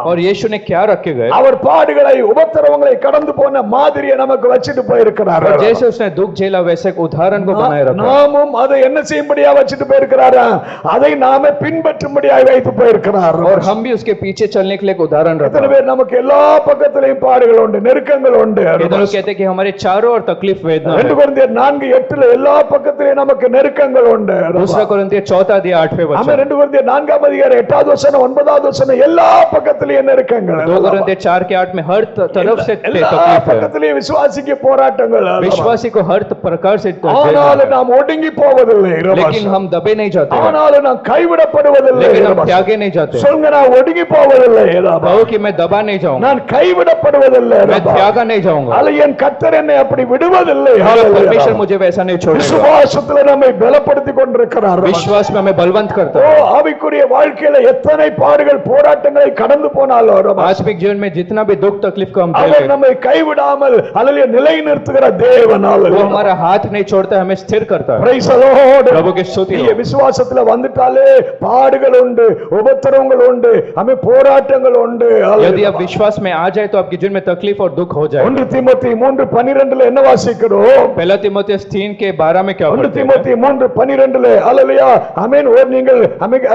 और यीशु ने क्या रखे गए? அவர் பாடுகளை உபத்திரவங்களை கடந்து போன மாதிரியை நமக்கு வச்சிட்டு போயிருக்கிறார். और जैसे उसने दुख झेला वैसे एक उदाहरण को बनाए रखा। நாமும் அதை என்ன செய்யும்படியா வச்சிட்டு போயிருக்கிறாரா? அதை நாமே பின்பற்றும்படியாய் வைத்து போயிருக்கிறார். और हम भी उसके पीछे चलने के लिए एक उदाहरण रखा। எத்தனை பேர் நமக்கு எல்லா பக்கத்திலேயும் பாடுகள் உண்டு, நெருக்கங்கள் உண்டு. ये लोग कहते हैं कि हमारे चारों ओर तकलीफ वेदना है। 2 கொரிந்தியர் 4:8 எல்லா பக்கத்திலேயும் நமக்கு நெருக்கங்கள் உண்டு. दूसरा कोरिन्थियर 4:8 ஆமென். वचन। 2 கொரிந்தியர் 4:8 8வது வசனம் 9வது வசனம் எல்லா பக்கத்திலேயும் நெருக்கங்கள். 2 कोरिन्थियर 4:8 में हर तरफ से எல்லா तकलीफ है। பக்கத்திலேயும் விசுவாசிக்கு போராட்டங்கள். विश्वासी को हर प्रकार से ஆனாலும் நாம் ஒடுங்கி போவதில்லை. लेकिन हम दबे नहीं जाते हैं। ஆனாலும் நாம் கைவிடப்படுவதில்லை. लेकिन हम त्यागे नहीं जाते। சொல்லுங்க, நான் ஒடுங்கி போவதில்லை. कहो कि मैं दबा नहीं जाऊंगा, நான் கைவிடப்படுவதில்லை. मैं त्यागा नहीं जाऊंगा। அல்ல, என் கர்த்தர் என்னை அப்படி விடுவதில்லை. परमेश्वर मुझे वैसा नहीं छोड़ेगा। விசுவாசத்துல நம்மை பலப்படுத்திக் கொண்டிருக்கிறார். विश्वास में हमें बलवंत करता ஓ, है। ஆவிக்குரிய வாழ்க்கையில எத்தனை பாடுகள் போராட்டங்களை கடந்து போனாலும் आत्मिक जीवन में जितना भी दुख तकलीफ को हम அவர் झेलें, நம்மை கைவிடாமல் அல்லது நிலைநிறுத்துகிற தேவன். वो हमारा हाथ नहीं छोड़ता, हमें स्थिर करता है। Praise the Lord. प्रभु की स्तुति हो। நீ விசுவாசத்துல வந்துட்டாலே பாடுகள் உண்டு, உபத்திரவங்கள் உண்டு, हमें போராட்டங்கள் உண்டு. यदि आप विश्वास में आ जाए तो आपके जीवन में तकलीफ और दुख हो जाए। 1 தீமோத்தேயு 3:12 என்ன வாசிக்கிறோம்? पहला तीमुथियुस 3:12 में क्या 1 पढ़ते हैं? தீமோத்தேயு 3:12 அல்லேலூயா ஆமென். ஓ, நீங்கள்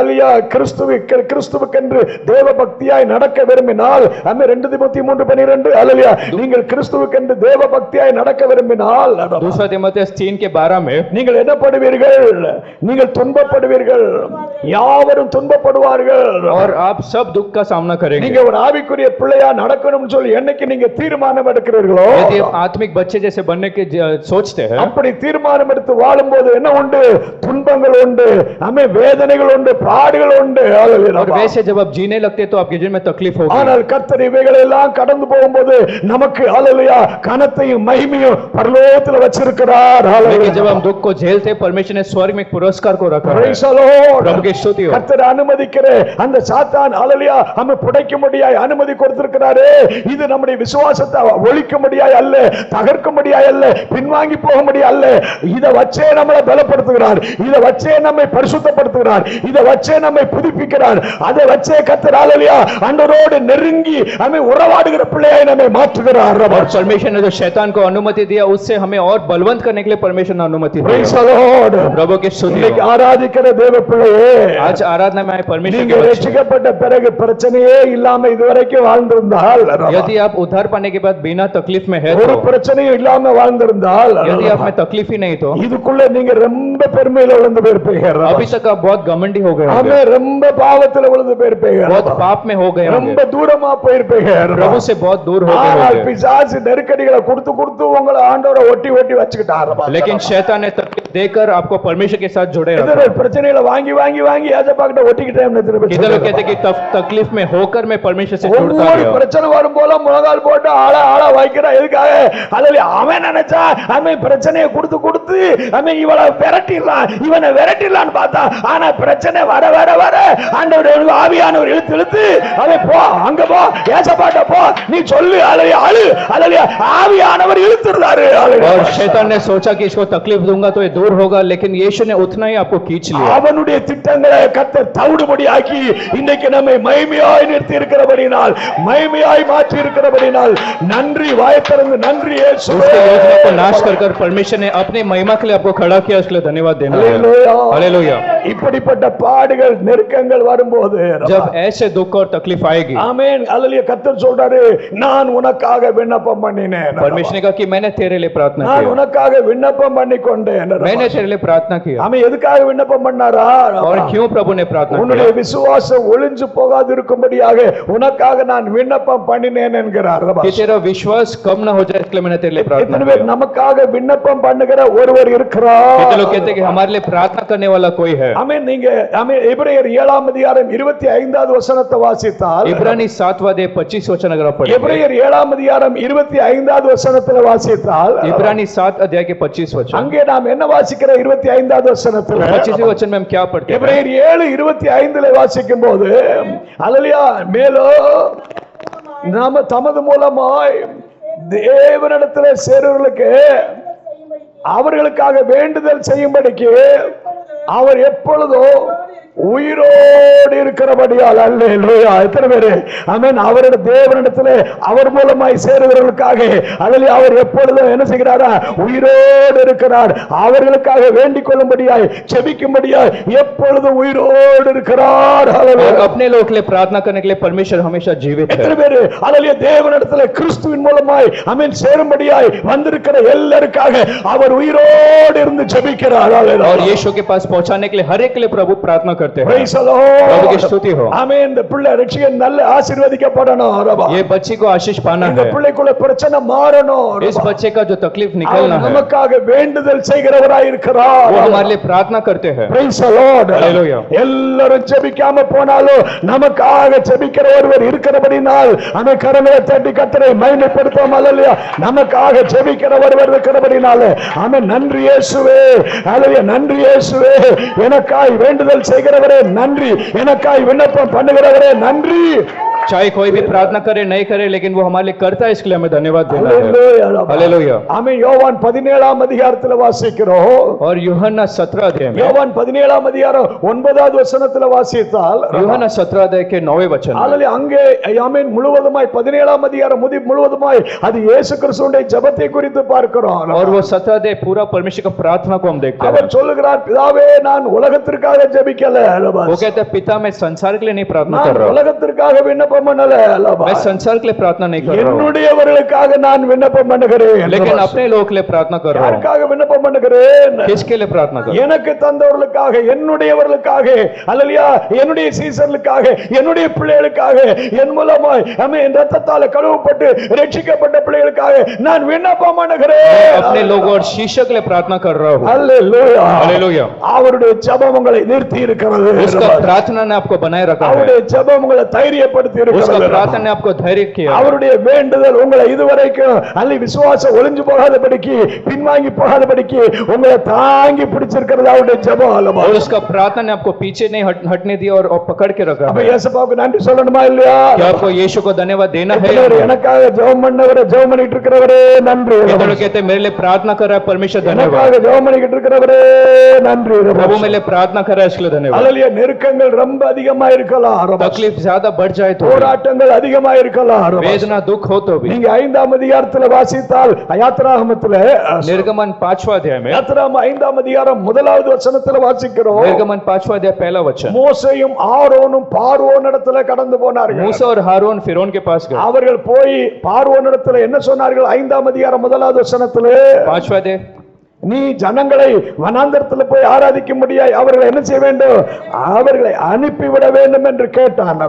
அல்லேலூயா கிறிஸ்துவுக்கென்று தேவ பக்தியாய் நடக்க விரும்பினால், ஆமென். 2 தீமோத்தேயு 3:12 அல்லேலூயா, நீங்கள் கிறிஸ்துவுக்கென்று தேவ பக்தியாய் நடக்க விரும்பினால், दूसरा तीमुथियुस 3:12 में நீங்கள் என்ன படுவீர்கள்? நீங்கள் துன்பப்படுவீர்கள், யாவரும் துன்பப்படுவார்கள். और आप सब दुख का सामना करेंगे। நீங்க ஒரு ஆவிக்குரிய பிள்ளையா நடக்கணும்னு சொல்லி என்னைக்கு நீங்க தீர்மானம் எடுக்கிறீர்களோ, यदि आप आत्मिक बच्चे जैसे बनने के सोचते हैं, அப்படி தீர்மானம் எடுத்து வாழும்போது என்ன உண்டு? துன்பங்கள் உண்டு, हमें வேதனைகள் உண்டு, பாடுகள் உண்டு. और वैसे जब आप जीने लगते हैं तो आपके जीवन में तकलीफ होगी। ஆனால் கர்த்தர் இவைகளை எல்லாம் கடந்து போகும்போது நமக்கு அல்லேலூயா கனத்தையும் மகிமையும் பரலோகத்துல வச்சிருக்கிறார். लेकिन जब हम दुख को झेलते हैं, परमेश्वर ने स्वर्ग में एक पुरस्कार को रखा है। Praise the Lord. प्रभु की स्तुति हो। கர்த்தர் அனுமதிக்கிற அந்த சாத்தான் அல்லேலூயா நம்ம புடைக்க முடியாய் அனுமதி கொடுத்திருக்கிறாரே, இது நம்முடைய விசுவாசத்தை ஒழிக்க முடியாய் அல்ல, தகர்க்க முடியாய் அல்ல, பின்வாங்கி போக முடியாய் அல்ல. இத வச்சே நம்மளை பலப்படுத்துகிறார், இத வச்சே நம்மை பரிசுத்தப்படுத்துகிறார், இத வச்சே நம்மை புதுப்பிக்கிறார். அதை வச்சே கர்த்தர் அல்லேலூயா ஆண்டவரோடு நெருங்கி நம்மை உறவாடுகிற பிள்ளையாய் நம்மை மாற்றுகிறார். और परमेश्वर ने जो शैतान को अनुमति दिया, उससे हमें और बलवंत करने के लिए परमेश्वर ने अनुमति दी। Praise the Lord. प्रभु की स्तुति இன்னைக்கு हो। ஆராதிக்கிற தேவ பிள்ளையே, आज आराधना में आए परमेश्वर நீங்க के बच्चे, ரட்சிக்கப்பட்ட பிறகு பிரச்சனையே இல்லாம இதுவரைக்கும் வாழ்ந்திருந்தால், यदि आप उद्धार पाने के बाद बिना तकलीफ में है ஒரு तो, பிரச்சனையும் இல்லாம வாழ்ந்திருந்தால், यदि आप में तकलीफ ही नहीं तो இதுக்குள்ள நீங்க ரொம்ப பெருமையில விழுந்து போயிருப்பீங்க. अभी तक आप बहुत घमंडी हो गए ஆமே, होंगे, ரொம்ப பாவத்துல விழுந்து போயிருப்பீங்க, बहुत पाप में हो गए ரொம்ப होंगे, தூரமா போயிருப்பீங்க, प्रभु से बहुत दूर हो गए ஆனால் होंगे। பிசாசு நெருக்கடிகளை கொடுத்து கொடுத்து உங்களை ஆண்டவரை ஒட்டி ஒட்டி வச்சுக்கிட்டாரு. लेकिन शैतान ने तकलीफ देकर आपको परमेश्वर के साथ जुड़े रखा। எத்தனை பிரச்சனைகளை வாங்கி வாங்கி வாங்கி ஏசப்பாக்கிட்ட ஒட்டிக்கிட்டேன். किधर लोग कहते हैं कि तकलीफ में होकर मैं परमेश्वर से जुड़ता ஒவ்வொரு गया। பிரச்சனை வரும் போல முழங்கால் போட்டு ஆளா வைக்கிறா. எதுக்காக? அதுல அவன் நினைச்சா அவன் பிரச்சனையை கொடுத்து கொடுத்து அவன் இவளை விரட்டிடலாம், இவனை விரட்டிடலான்னு பார்த்தா, ஆனா பிரச்சனை வர வர வர ஆண்டவர் ஆவியானவர் இழுத்து இழுத்து அவன் போ, அங்க போ, ஏசப்பாட்ட போ, நீ சொல்லு, அலையா அழு, அலையா ஆவியானவர் இழுத்துறாரு. और शैतान ने सोचा कि इसको तकलीफ दूंगा तो ये दूर होगा, लेकिन यीशु ने उतना ही आपको खींच लिया। அவனுடைய திட்டங்களை கர்த்தர் தவிடுபடி ஆக்கி இன்றைக்கு நம்மை மகிமையாய் நிறுத்தி இருக்கிறபடினால், மகிமையாய் மாற்றி இருக்கிறபடினால் நன்றி. வாய் திறந்து நன்றி இயேசுவே. उसके योजना को नाश कर परमेश्वर ने अपनी महिमा के लिए आपको खड़ा किया, इसके लिए धन्यवाद देना है। அல்லேலூயா. हालेलुया। இப்படிப்பட்ட பாடுகள் நெருக்கங்கள் வரும்போது जब ऐसे दुख और तकलीफ आएगी, ஆமென் அல்லேலூயா, கர்த்தர் சொல்றாரு, நான் உனக்காக விண்ணப்பம் பண்ணினேன், परमेश्वर ने कहा कि मैंने तेरे लिए प्रार्थना நான் की, உனக்காக விண்ணப்பம் பண்ணிக்கொண்டேன். मैंने तेरे लिए प्रार्थना किया। ஆமென். எதுக்காக விண்ணப்பம் பண்ணாரா? और क्यों प्रभु ने प्रार्थना உன்னுடைய किया? விசுவாசம் ஒளிஞ்சு போகாது இருக்கும்படியாக உனக்காக நான் விண்ணப்பம் பண்ணினேன் என்கிறார். कि तेरा विश्वास कम ना हो जाए, इसलिए मैंने तेरे लिए प्रार्थना எத்தனை பேர் किया। நமக்காக விண்ணப்பம் பண்ணுகிற ஒருவர் இருக்கிறார்? कितने लोग कहते हैं कि हमारे लिए प्रार्थना करने वाला कोई है? ஆமென். நீங்க ஆமென் எபிரேயர் 7ஆம் அதிகாரம் 25வது வசனத்தை வாசித்தால், इब्रानी 7वां अध्याय 25 वचन अगर आप पढ़ेंगे, எபிரேயர் 7ஆம் அதிகாரம் 25வது வசனத்துல வாசித்தால், इब्रानी 7 अध्याय के 25 वचन, அங்கே நாம் என்ன வாசிக்கிற 25வது வசனத்துல? 25वें वचन में हम क्या पढ़ते हैं? எபிரேயர் 7:25 வாசிக்கும் போது அல்லேலூயா, மேலும் நாம தமது மூலமாய் தேவனிடத்தில் சேருவர்களுக்கு அவர்களுக்காக வேண்டுதல் செய்யும்படிக்கு அவர் எப்பொழுதோ உயிரோடு இருக்கிறபடியால். அல்லேலூயா. எத்தனை பேரு ஆமென். அவருடைய தேவனிடத்திலே அவர் மூலமாய் சேருகிறவர்களுக்காக அதில் அவர் எப்பொழுதும் என்ன செய்கிறாரா? உயிரோடு இருக்கிறார். அவர்களுக்காக வேண்டிக் கொள்ளும்படியாய் ஜெபிக்கும்படியாய் எப்பொழுதும் உயிரோடு இருக்கிறார். और अपने लोग के लिए प्रार्थना करने के लिए परमेश्वर हमेशा जीवित है. எத்தனை பேரு அதிலே தேவனிடத்திலே கிறிஸ்துவின் மூலமாய் ஆமென் சேரும்படியாய் வந்திருக்கிற எல்லாருக்காக அவர் உயிரோடு இருந்து ஜெபிக்கிறார். और यीशु के पास पहुंचाने के लिए हर एक के लिए प्रभु प्रार्थना करते हैं. Praise the Lord. प्रभु की स्तुति हो. ஆமென். இந்த பிள்ளை ரட்சிக்க நல்ல ஆசீர்வதிக்கப்படணும். ரபா. ये बच्ची को आशीष पाना இந்த है. பிள்ளைக்குள்ள பிரச்சனை மாறணும். इस बच्चे का जो तकलीफ அவர் निकलना है நமக்காக வேண்டுதல் செய்கிறவராய் இருக்கிறார். वो हमारे लिए प्रार्थना करते हैं. Praise the Lord. Hallelujah. எல்லாரும் ஜெபிக்காம போனாலும் நமக்காக ஜெபிக்கிற ஒருவர் இருக்கிறபடினால் அந்த கரங்களை தட்டி கர்த்தரை மகிமைப்படுத்துவோம். அல்லேலூயா. நமக்காக ஜெபிக்கிற ஒருவர் இருக்கிறபடினால ஆமென். நன்றி இயேசுவே. அல்லேலூயா. நன்றி இயேசுவே. எனக்காய் வேண்டுதல் செய்கிறவரே நன்றி. எனக்காய் விண்ணப்பம் பண்ணுகிறவரே நன்றி. चाहे कोई भी प्रार्थना करे नहीं करे लेकिन वो हमारे लिए करता है, इसके लिए हमें धन्यवाद देना है. அல்லேலூயா. हालेलुया. ஆமென். யோவான் 17ஆம் அதிகாரத்தில் வாசிக்கிறோம். और यूहन्ना 17 अध्याय में, யோவான் 17ஆம் அதிகாரம் 9வது வசனத்தில் வாசித்தால் यूहन्ना 17 अध्याय के 9वें वचन में, அல்லேலூயா. அங்கே ஆமென் முழுவதுமாய் 17ஆம் அதிகாரம் முழுவதுமாய் அது இயேசு கிறிஸ்துவின் ஜெபத்தை குறித்து பார்க்கிறோம். और वो 17 अध्याय पूरा परमेश्वर का प्रार्थना को हम देखते हैं. அவர் சொல்லுகிறார், பிதாவே நான் உலகத்திற்காக ஜெபிக்கல. वो कहते हैं पिता मैं संसार के लिए नहीं प्रार्थना कर நான் रहा हूं, உலகத்திற்காக விண்ணப்பம் பண்ணல. मैं संसार के लिए प्रार्थना नहीं कर रहा हूं, என்னுடையவர்களுக்காக நான் விண்ணப்பம் பண்ணுகிறேன். लेकिन अपने लोग के लिए प्रार्थना कर रहा हूं. யாருக்காக விண்ணப்பம் பண்ணுகிறேன்? किसके लिए प्रार्थना कर रहा हूं? எனக்கு தந்தவர்களுக்காக, என்னுடையவர்களுக்காக, அல்லேலூயா, என்னுடைய சீசர்களுக்காக, என்னுடைய பிள்ளைகளுக்காக, என் மூலமாய் ஆமென் இரத்தத்தால் கழுவப்பட்டு ரட்சிக்கப்பட்ட பிள்ளைகளுக்காக நான் விண்ணப்பம் பண்ணுகிறேன். अपने लोगों और शिष्य के लिए प्रार्थना कर रहा हूं. அல்லேலூயா. हालेलुया. அவருடைய ஜெபம் உங்களை நிறுத்தி இருக்கிறது. उसका प्रार्थना ने आपको बनाए रखा है, அவருடைய ஜெபம் உங்களை தைரியப்படுத்தி उसका இருக்கிறது. प्रार्थना ने आपको धैर्य किया है. அவருடைய வேண்டுதல் உங்களை இதுவரைக்கும் அல்ல விசுவாசம் ஒளிஞ்சு போகாதபடிக்கு பின்வாங்கி போகாதபடிக்கு உங்களை தாங்கி பிடிச்சிருக்கிறது அவருடைய ஜெபம் அல்லவா? और उसका प्रार्थना ने आपको पीछे नहीं हटने दिया और पकड़ के रखा அப்ப है. இயேசுவுக்கு நன்றி சொல்லணுமா இல்லையா? क्या आपको यीशु को धन्यवाद देना है? எத்தனை பேர் எனக்காக ஜெபம் பண்ணவரே, ஜெபம் பண்ணிட்டு இருக்கிறவரே நன்றி. कितने लोग कहते हैं मेरे लिए प्रार्थना कर रहा है परमेश्वर धन्यवाद, எனக்காக ஜெபம் பண்ணிட்டு இருக்கிறவரே நன்றி. प्रभु मेरे लिए प्रार्थना कर रहा है इसके लिए धन्यवाद. அல்லேலூயா. நெருக்கங்கள் ரொம்ப அதிகமா இருக்கலாம், तकलीफ ज्यादा बढ़ जाए तो भी, போராட்டங்கள் அதிகமா இருக்கலாம். वेदना दुख हो तो भी. நீங்க 5ஆம் அதிகாரத்துல வாசித்தால் யாத்திராகமத்துல निर्गमन 5वां अध्याय में, யாத்திராகமம் 5ஆம் அதிகாரம் 1வது வசனத்துல வாசிக்கிறோம். निर्गमन 5वां अध्याय पहला वचन, மோசேயும் ஆரோனும் பார்வோனிடத்துல கடந்து போனார்கள். मूसा और हारून फिरौन के पास गए. அவர்கள் போய் பார்வோனிடத்துல என்ன சொன்னார்கள்? 5ஆம் அதிகாரம் 1வது வசனத்துல 5वां अध्याय, நீ ஜனங்களை வனாந்தரத்துல போய் ஆராதிக்க முடியாது, அவர்களை என்ன செய்ய வேண்டும்? அவர்களை அனுப்பிவிட வேண்டும் என்று கேட்டான்.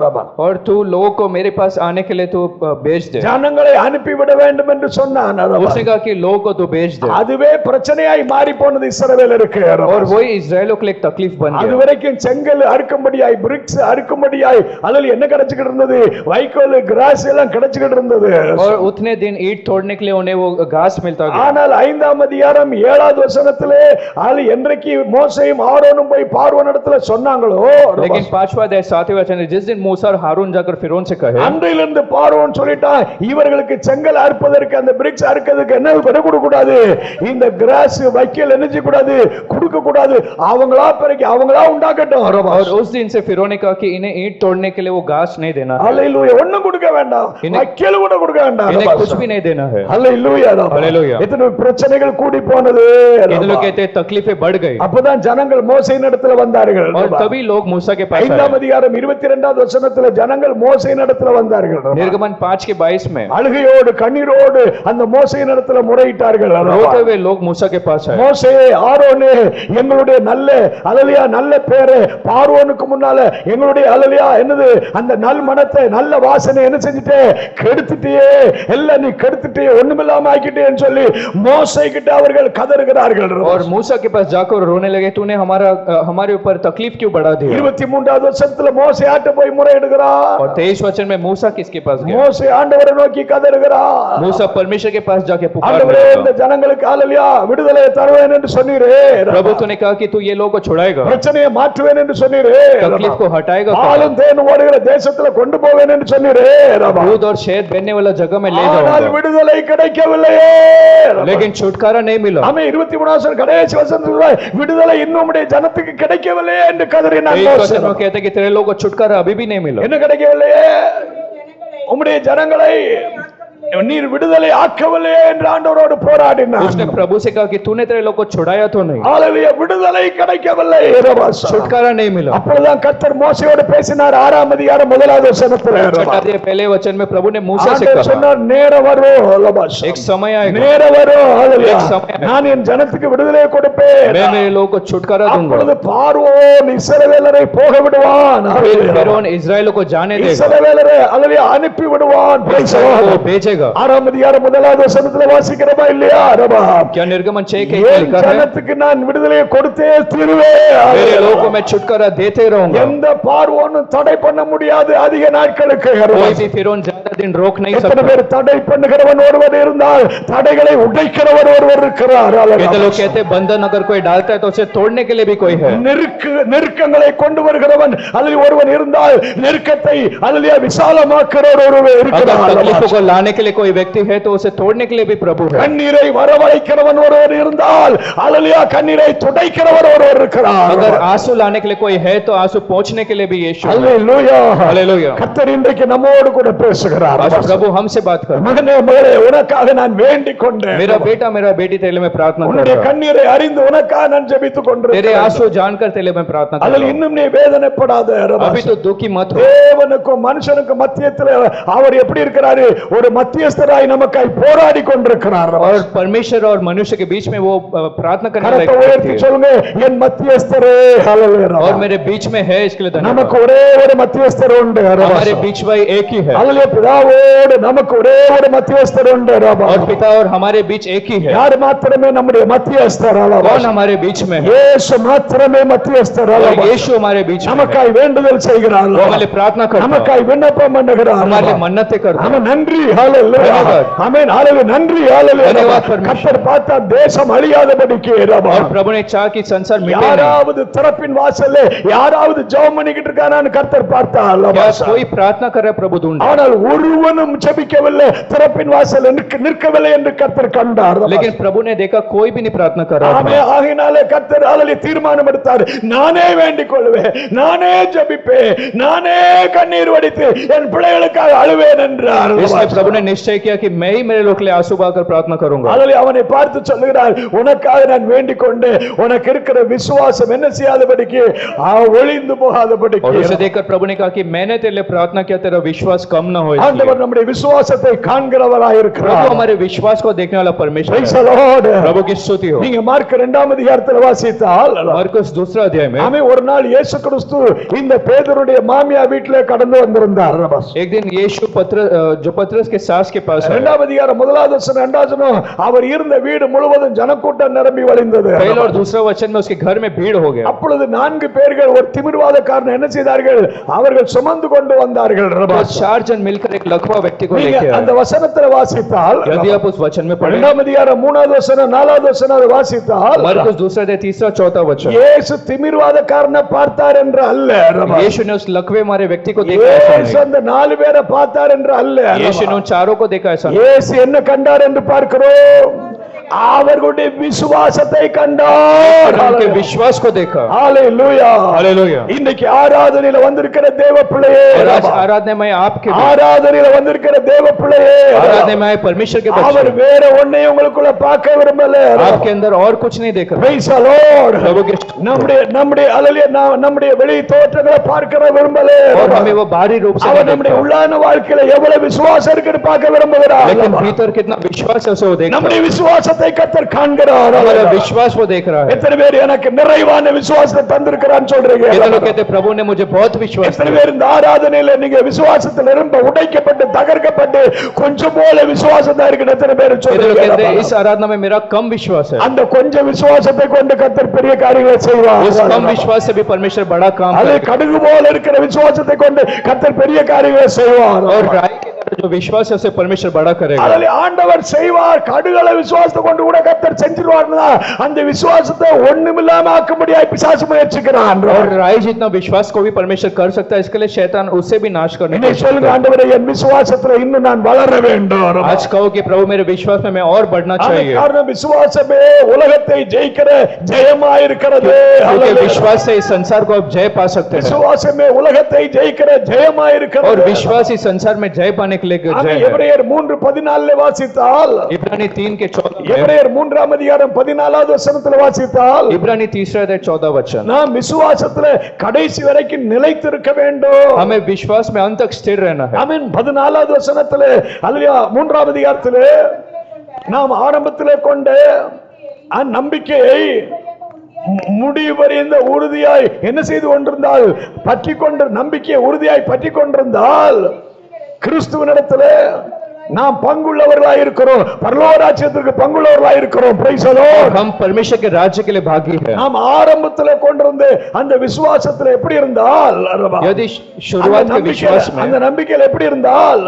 और तू लोगों को मेरे पास आने के लिए तू भेज दे. ஜனங்களை அனுப்பிவிட வேண்டும் என்று சொன்னான். उसने कहा कि लोगों को तू भेज दे. அதுவே பிரச்சனையாய் மாறி போனது இஸ்ரவேலருக்கு. और वही इजरायलियों के लिए एक तकलीफ बन அது गया. வரைக்கும் செங்கல் அறுக்கும்படியாய், பிரிக்ஸ் அறுக்கும்படியாய் அதில் என்ன கிடைச்சுக்கிட்டு இருந்தது? வைக்கோல், கிராஸ் எல்லாம் கிடைச்சுக்கிட்டு இருந்தது. और उतने दिन ईंट तोड़ने के लिए उन्हें वो घास मिलता गया. ஆனால் 5ஆம் அதிகாரம் 7வது வசனத்திலே அது என்றைக்கு மோசேயும் ஆரோனும் போய் பார்வோனிடத்துல சொன்னாங்களோ, लेकिन 5वां अध्याय 7वें वचन, जिस दिन मूसा और हारून जाकर फिरौन से कहे, அன்றையிலிருந்து பார்வோன் சொல்லிட்டான், இவர்களுக்கு செங்கல் அறுப்பதற்கு, அந்த பிரிக்ஸ் அறுக்கிறதுக்கு என்ன கொடுக்க கூடாது, இந்த கிராஸ் வைக்கோல் என்ன செய்ய கூடாது, கொடுக்க கூடாது, அவங்களா பிறகு அவங்களா உண்டாக்கட்டும். और उस दिन से फिरौन ने कहा कि इन्हें ईंट तोड़ने के लिए वो घास नहीं देना है, அல்லேலூயா. ஒண்ணும் கொடுக்க வேண்டாம், வைக்கோல் கூட கொடுக்க வேண்டாம். इन्हें कुछ भी नहीं देना है. அல்லேலூயா. அல்லேலூயா. எத்தனை பிரச்சனைகள் கூடி போனது. कितने लोग कहते हैं तकलीफें बढ़ गई. அப்பதான் ஜனங்கள் மோசேயின் இடத்துல வந்தார்கள். और तभी लोग मूसा के पास 5ஆம் आए. அதிகாரம் 22வது வசனத்துல ஜனங்கள் மோசேயின் இடத்துல வந்தார்கள். निर्गमन 5 के 22 में அழுகையோடு கண்ணீரோடு அந்த மோசேயின் இடத்துல முறையிட்டார்கள். रोते हुए लोग मूसा के पास आए. மோசே, ஆரோனே, எங்களுடைய நல்ல அல்லேலூயா நல்ல பேரு பார்வோனுக்கு முன்னால எங்களுடைய அல்லேலூயா என்னது அந்த நல் மனத்தை, நல்ல வாசனை என்ன செஞ்சிட்டே? கெடுத்துட்டியே, எல்லாம் நீ கெடுத்துட்டியே, ஒண்ணுமில்லாம ஆக்கிட்டேன்னு சொல்லி மோசே கிட்ட அவர்கள் கதறுகிறார்கள். और मूसा के पास जाकर रोने लगे, तूने हमारे ऊपर तकलीफ क्यों बढ़ा दी. 23வது வசனத்துல மோசே ஆட்ட போய் முறையிடுகிறார். और 23 वचन में मूसा किसके पास गया? மோசே ஆண்டவரை நோக்கி கதறுகிறார். मूसा परमेश्वर के पास जाके ஆண்டவரே, இந்த पुकारने लगा, ஜனங்களுக்கு அல்லேலூயா விடுதலை தருவேன் என்று சொன்னீரே. प्रभु तूने कहा कि तू ये लोगों को छुड़ाएगा, பிரச்சனையை மாற்றுவேன் என்று சொன்னீரே. तकलीफ को हटाएगा, பாலும் தேனும் ஓடுகிற தேசத்துல கொண்டு போவேன் என்று சொன்னீரே. दूध और शहद बहने वाला जगह में ले ஆனால் जाऊंगा, விடுதலை கிடைக்கவில்லையே. लेकिन छुटकारा नहीं मिला. ஆமென். 23 கடைசி வசனத்துல விடுதலை இன்னும் உம்முடைய ஜனத்துக்கு கிடைக்கவில்லையே என்று கதறினான் एक மோசே. वचन में कहते हैं कि तेरे लोगों को छुटकारा अभी भी नहीं मिला। என்ன கிடைக்கவில்லையே? உம்முடைய ஜனங்களை நீர் விடுதலை ஆக்கவில்லையே என்று ஆண்டவரோடு போராடினார். उसने प्रभु से कहा कि तूने तेरे लोग को छुड़ाया तो नहीं, ஹalleluya, விடுதலை கிடைக்கவில்லை. छुटकारा नहीं मिला। அப்பொழுதுதான் கர்த்தர் மோசேயோடு பேசினார் 6ஆம் அதிகாரம் 1வது வசனத்துல. छठा अध्याय पहले वचन में प्रभु ने मूसा से ஆண்டவர் कहा சொன்னார், நேரம் வரும் லபாஷ், एक समय आएगा நேரம் வரும், ஹalleluya, एक समय आएगा। நான் என் ஜனத்துக்கு விடுதலை கொடுப்பேன். मैं मेरे लोगों को छुटकारा दूंगा। அப்பொழுது பார்வோன் இஸ்ரவேலரை போக விடுவான். फिर फिरौन इस्राएल को जाने देगा, இஸ்ரவேலரை ஹalleluya அனுப்பி விடுவான். इस्राएल को भेजेगा। 6ஆம் அதிகாரம் 1வது வசனத்துல வாசிக்கிறோமா இல்லையா? ரபா, क्या निर्गमन 6 के 1 என் लिखा है, ஜனத்துக்கு நான் விடுதலையை கொடுத்தே தீருவேன். मेरे लोगों को मैं छुटकारा देते रहूंगा। எந்த பார்வோனும் தடை பண்ண முடியாது அதிக நாட்களுக்கு. कोई भी फिरौन ज्यादा दिन रोक नहीं எத்தனை सकता। பேர் தடை பண்ணுகிறவன் ஒருவர் இருந்தால் தடைகளை உடைக்கிறவர் ஒருவர் இருக்கிறார். कितने लोग कहते हैं बंधन अगर कोई डालता है तो उसे तोड़ने के लिए भी कोई है। நெருக்கங்களை கொண்டு வருகிறவன் அதில் ஒருவன் இருந்தால் நெருக்கத்தை அதில் விசாலமாக்குறவர் ஒருவர் अगर இருக்கிறார். तकलीफों को लाने के लिए कोई व्यक्ति है तो उसे तोड़ने के लिए भी प्रभु है। கண்ணீரை வரவழைக்கிறவன் ஒருவர் இருந்தால் அல்லேலூயா கண்ணீரை துடைக்கிறவர் ஒருவர் இருக்கிறார். अगर आंसू लाने के लिए कोई है तो आंसू पोंछने के लिए भी यीशु है। அல்லேலூயா, हालेलुया। கர்த்தர் இன்றைக்கு நம்மோடு கூட பேசுகிறார். आज प्रभु हमसे बात कर, மகனே மகளே, உனக்காக நான் வேண்டிக் கொண்டேன். मेरा बेटा मेरा बेटी तेरे लिए मैं प्रार्थना कर உன்னுடைய रहा हूं। கண்ணீரை அறிந்து உனக்காக நான் ஜெபித்துக் तेरे கொண்டிருக்கிறேன். आंसू जानकर तेरे लिए मैं प्रार्थना कर அதில் रहा हूं। இன்னும் நீ வேதனைப்படாத. अभी तो दुखी मत हो। தேவனுக்கும் மனுஷனுக்கும் மத்தியத்தில் அவர் எப்படி இருக்கிறாரு? ஒரு மத்தியஸ்தராய் நமக்காய் போராடி கொண்டிருக்கிறார். और परमेश्वर और मनुष्य के बीच में वो प्रार्थना करने वाला கரத்தை एक உயர்த்தி व्यक्ति है। சொல்லுங்க, என் மத்தியஸ்தரே. ஹalleluya. और मेरे बीच में है, इसके लिए நமக்கு धन्यवाद। ஒரே ஒரு மத்தியஸ்தர் உண்டு. हमारे बीच भाई एक ही है, அல்லேலூயா. பிதாவோடு நமக்கு ஒரே ஒரு மத்தியஸ்தர் உண்டு. और पिता और हमारे बीच एक ही है। யார் மாத்திரமே நம்முடைய மத்தியஸ்தர்? कौन हमारे बीच में है? இயேசு மாத்திரமே மத்தியஸ்தர். और यीशु हमारे बीच में है। நமக்காய் வேண்டுதல் செய்கிறார். वो हमारे लिए प्रार्थना करता है, நமக்காய் விண்ணப்பம் பண்ணுகிறார். हमारे लिए मन्नतें करता है। ஆமென். நன்றி. ஹalleluya. धन्यवाद। ஆமென். ஹalleluya. நன்றி. ஹalleluya. धन्यवाद परमेश्वर। கர்த்தர் பார்த்தா தேசம் அழியாதபடிக்கு. और प्रभु ने चाहा कि संसार मिटे नहीं। யாராவது திறப்பின் வாசல்ல யாராவது ஜெபம் பண்ணிக்கிட்டு இருக்கானான்னு கர்த்தர் பார்த்தார். क्या कोई प्रार्थना कर रहा है? प्रभु ढूंढ, ஆனால் ஒருவனும் ஜெபிக்கவில்லை, திறப்பின் வாசல்ல நிற்கவில்லை என்று கர்த்தர் கண்டார். लेकिन प्रभु ने देखा कोई भी नहीं प्रार्थना कर रहा ஆமே. था। ஆகையினாலே கர்த்தர் ஹalleluya தீர்மானம் எடுத்தார், நானே வேண்டிக் கொள்வேன், நானே ஜெபிப்பேன், நானே கண்ணீர் வடித்து என் பிள்ளைகளுக்காக அழுவேன் என்றார். इसलिए प्रभु ने निश्चय किया कि मैं ही मेरे लोग के लिए आंसू बहाकर प्रार्थना करूंगा। ஹalleluya. அவனை பார்த்து சொல்லுகிறார், உனக்காக நான் வேண்டிக் கொண்டு உனக்கு இருக்கிற விசுவாசம் என்ன செய்யாதபடிக்கு, ஒளிந்து और போகாதபடிக்கு. उसे देखकर प्रभु ने कहा कि मैंने तेरे लिए प्रार्थना किया, तेरा विश्वास कम न हो। इसलिए ஆண்டவர் நம்முடைய விசுவாசத்தை காண்கிறவராய் प्रभु இருக்கிறார். हमारे विश्वास को देखने वाला परमेश्वर Praise है। the Lord. प्रभु की स्तुति हो। நீங்க மார்க் 2ஆம் அதிகாரத்தில் வாசித்தால் मरकुस 2 अध्याय में ஆமே, ஒரு நாள் இயேசு கிறிஸ்து இந்த பேதுருடைய மாமியா வீட்டிலே கடந்து வந்திருந்தார். एक दिन यीशु जो पतरस के सास के पास आया। 2ஆம் அதிகாரம் 1வது வசனம் 2வது வசனம், அவர் இருந்த வீடு முழுவதும் ஜனக்கூட்டம் நிரம்பி வழிந்தது. पहला और दूसरा वचन में उसके घर में भीड़ हो गया। அப்பொழுது 4 பேர்கள் ஒரு திமிர்வாதக்காரன் என்ன செய்தார்கள்? அவர்கள் சுமந்து கொண்டு வந்தார்கள். तो 4 जन मिलकर एक लकवा व्यक्ति को நீங்க लेके அந்த आए। வசனத்தை வாசித்தால், यदि आप उस वचन में पढ़ें, 2ஆம் அதிகாரம் 3வது வசனம் 4வது வசனம் அதை வாசித்தால், मरकुस 2 अध्याय 3 4 वचन, இயேசு திமிர்வாதக்காரனை பார்த்தார் என்று அல்ல. यीशु ने उस लकवे मारे व्यक्ति को देखा ऐसा இயேசு नहीं। அந்த 4 பேரை பார்த்தார் என்று அல்ல. यीशु ने उन चारों को देखा ऐसा नहीं। இயேசு என்ன கண்டார் என்று பார்க்கிறோம்? அவர்களுடைய விசுவாசத்தை கண்டார். उनके विश्वास को देखा। ஹalleluya. हालेलुया। இன்னைக்கு ஆராதனையில வந்திருக்கிற தேவ பிள்ளையே, और आज आराधना में आपके ஆராதனையில வந்திருக்கிற தேவ பிள்ளையே, आराधना में आए परमेश्वर के அவர் बच्चे, வேற ஒன்னையும் உங்களுக்குள்ள பார்க்க விரும்பல. आपके अंदर और कुछ नहीं देखा। Praise the Lord. प्रभु के நம்முடைய ஹalleluya நம்முடைய வெளி தோற்றங்களை பார்க்க விரும்பல. और हमें वो बाहरी रूप से அவர் नहीं நம்முடைய देखता, உள்ளான வாழ்க்கையில எவ்வளவு விசுவாசம் இருக்குன்னு பார்க்க விரும்புகிறார். लेकिन भीतर कितना विश्वास है उसे वो देखता நம்முடைய है। விசுவாசத்தை கர்த்தர் காண்கிறார். हमारा विश्वास वो देख रहा है। எத்தனை பேர் எனக்கு நிறைவான விசுவாசத்தை தந்திருக்கிறான்னு சொல்றீங்க? कितने लोग कहते हैं प्रभु ने मुझे बहुत विश्वास எத்தனை दिया। பேர் இந்த ஆராதனையில நீங்க விசுவாசத்துல ரொம்ப உடைக்கப்பட்டு தகர்க்கப்பட்டு கொஞ்சம் போல விசுவாசம் தான் இருக்கு? எத்தனை பேர் कितने लोग कहते हैं इस சொல்றீங்க? आराधना में मेरा कम विश्वास है। அந்த கொஞ்சம் விசுவாசத்தை கொண்டு கர்த்தர் பெரிய காரியங்களை செய்வார். उस कम विश्वास से भी परमेश्वर बड़ा काम அது करेगा। கடுகு போல இருக்கிற விசுவாசத்தை கொண்டு கர்த்தர் பெரிய காரியங்களை செய்வார். और राई के तरह जो विश्वास है उसे परमेश्वर बड़ा करेगा। அதில் ஆண்டவர் செய்வார். கடுகள விசுவாசத்தை கொண்டு கூட கர்த்தர் செஞ்சிருவார்னா அந்த விசுவாசத்தை ஒண்ணுமில்லாம ஆக்கும்படியாய் பிசாசு முயற்சிக்கிறான். और राई जितना विश्वास को भी परमेश्वर कर सकता है, इसके लिए शैतान उसे भी नाश करने की இன்னைக்கு कोशिश சொல்லுங்க, करता है। ஆண்டவரே என் விசுவாசத்துல இன்னும் நான் வளர வேண்டும். आज कहो कि प्रभु मेरे विश्वास में मैं और बढ़ना चाहिए, காரணம் விசுவாசமே உலகத்தை ஜெயிக்கிற ஜெயமாயிருக்கிறது. क्योंकि विश्वास से इस संसार को आप जय पा सकते हैं விசுவாசமே உலகத்தை ஜெயிக்கிற ஜெயமாயிருக்கிறது. और विश्वास इस संसार में जय पाने के लिए जय है। எபிரேயர் 3:14 வாசித்தால், इब्रानी 3:14, எபிரேயர் 3ஆம் அதிகாரம் 14வது வசனத்துல வாசித்தால், इब्रानी 3:14 वचन, நாம் விசுவாசத்துல கடைசி வரைக்கும் நிலைத்திருக்க வேண்டும். हमें विश्वास में अंत तक स्थिर रहना है। ஆமென். 14வது வசனத்துல அல்லேலூயா 3ஆம் அதிகாரத்திலே நாம் ஆரம்பத்திலே கொண்ட நம்பிக்கையை முடிவறிந்த உறுதியாய் என்ன செய்து கொண்டிருந்தால், பற்றி கொண்ட நம்பிக்கையை உறுதியாய் பற்றி கொண்டிருந்தால் கிறிஸ்துவினிடத்திலே நாம் பங்குள்ளவர்களாய் இருக்கிறோம். பரலோக ராஜ்யத்திற்கு பங்குள்ளவர்களாய் இருக்கிறோம். Praise the Lord. हम परमेश्वर के राज्य के लिए भागी हैं। நாம் ஆரம்பத்திலே கொண்டிருந்த அந்த விசுவாசத்திலே எப்படி இருந்தால், यदि शुरुआत के विश्वास அந்த में, நம்பிக்கையில் எப்படி இருந்தால்,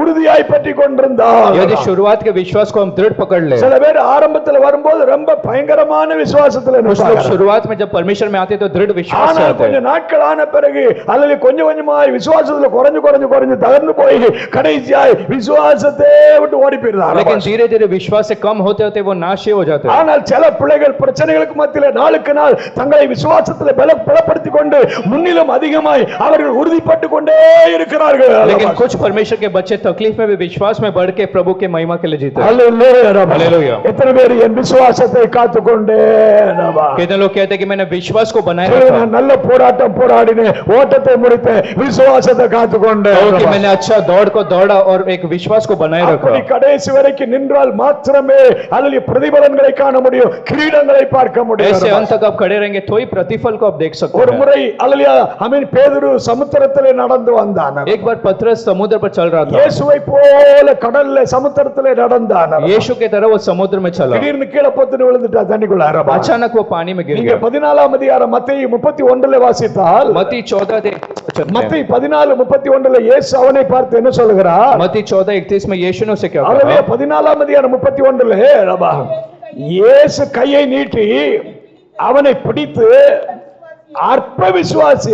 உறுதியாய் பற்றி கொண்டிருந்தால், यदि शुरुआत के विश्वास को हम दृढ़ पकड़ ले। சில பேர் ஆரம்பத்தில் வரும்போது ரொம்ப பயங்கரமான விசுவாசத்தில் कुछ लोग இருப்பாங்க. शुरुआत में जब परमेश्वर में आते हैं तो दृढ़ विश्वास से ஆனால் आते கொஞ்ச हैं, நாட்கள் ஆன பிறகு அல்லது கொஞ்சம் கொஞ்சமாய் விசுவாசத்துல குறைஞ்சு தகர்ந்து போய் கடைசியாய் விசுவாசத்தை விட்டு ஓடி लेकिन போயிடுறாங்க. धीरे धीरे विश्वास से कम होते होते वो नाश हो जाते हैं। ஆனால் சில பிள்ளைகள் பிரச்சனைகளுக்கு மத்தியிலே நாளுக்கு நாள் தங்களை விசுவாசத்தில் பலப்படுத்திக் கொண்டு முன்னிலும் அதிகமாய் அவர்கள் உறுதிப்பட்டு கொண்டே இருக்கிறார்கள். लेकिन कुछ परमेश्वर के बच्चे तकलीफ में भी विश्वास में बढ़ के प्रभु के महिमा के लिए जीते हैं। அல்லேலூயா. எத்தனை பேர் என் விசுவாசத்தை காத்துக்கொண்டேன்? कितने लोग कहते हैं कि मैंने विश्वास को बनाए சொல்லுங்க, रखा, நான் நல்ல போராட்டம் போராடினேன், ஓட்டத்தை முடித்தேன், விசுவாசத்தை காத்துக்கொண்டேன். कि मैंने अच्छा दौड़ को दौड़ा और एक विश्वास को बनाए அப்படி रखा। கடைசி வரைக்கும் நின்றால் மாத்திரமே அதில் பிரதிபலன்களை காண முடியும், கிரீடங்களை பார்க்க ऐसे முடியும். अंत तक आप खड़े रहेंगे तो ही प्रतिफल को आप देख सकते ஒரு हैं। முறை அல்லேலூயா ஆமென், பேதுரு சமுத்திரத்திலே நடந்து வந்தான். एक बार पतरस समुद्र पर चल रहा था, இயேசுவை போல கடல்ல சமுத்திரத்திலே நடந்தான். यीशु की तरह वो समुद्र में चला, திடீர்னு கீழே பொத்துன்னு விழுந்துட்டா தண்ணிக்குள்ள. अचानक वो पानी में गिर நீங்க गया। 14ஆம் அதிகாரம் மத்தேயு 31 வாசித்தால், मत्ती 14:31 में, மத்தேயு 14:31 இயேசு அவனை பார்த்து என்ன சொல்லுகிறார்? मत्ती 14:31 में यीशु ने उसे क्या அவரே कहा? 14ஆம் அதிகாரம் 31 இயேசு கையை நீட்டி அவனை பிடித்து, அற்ப விசுவாசி,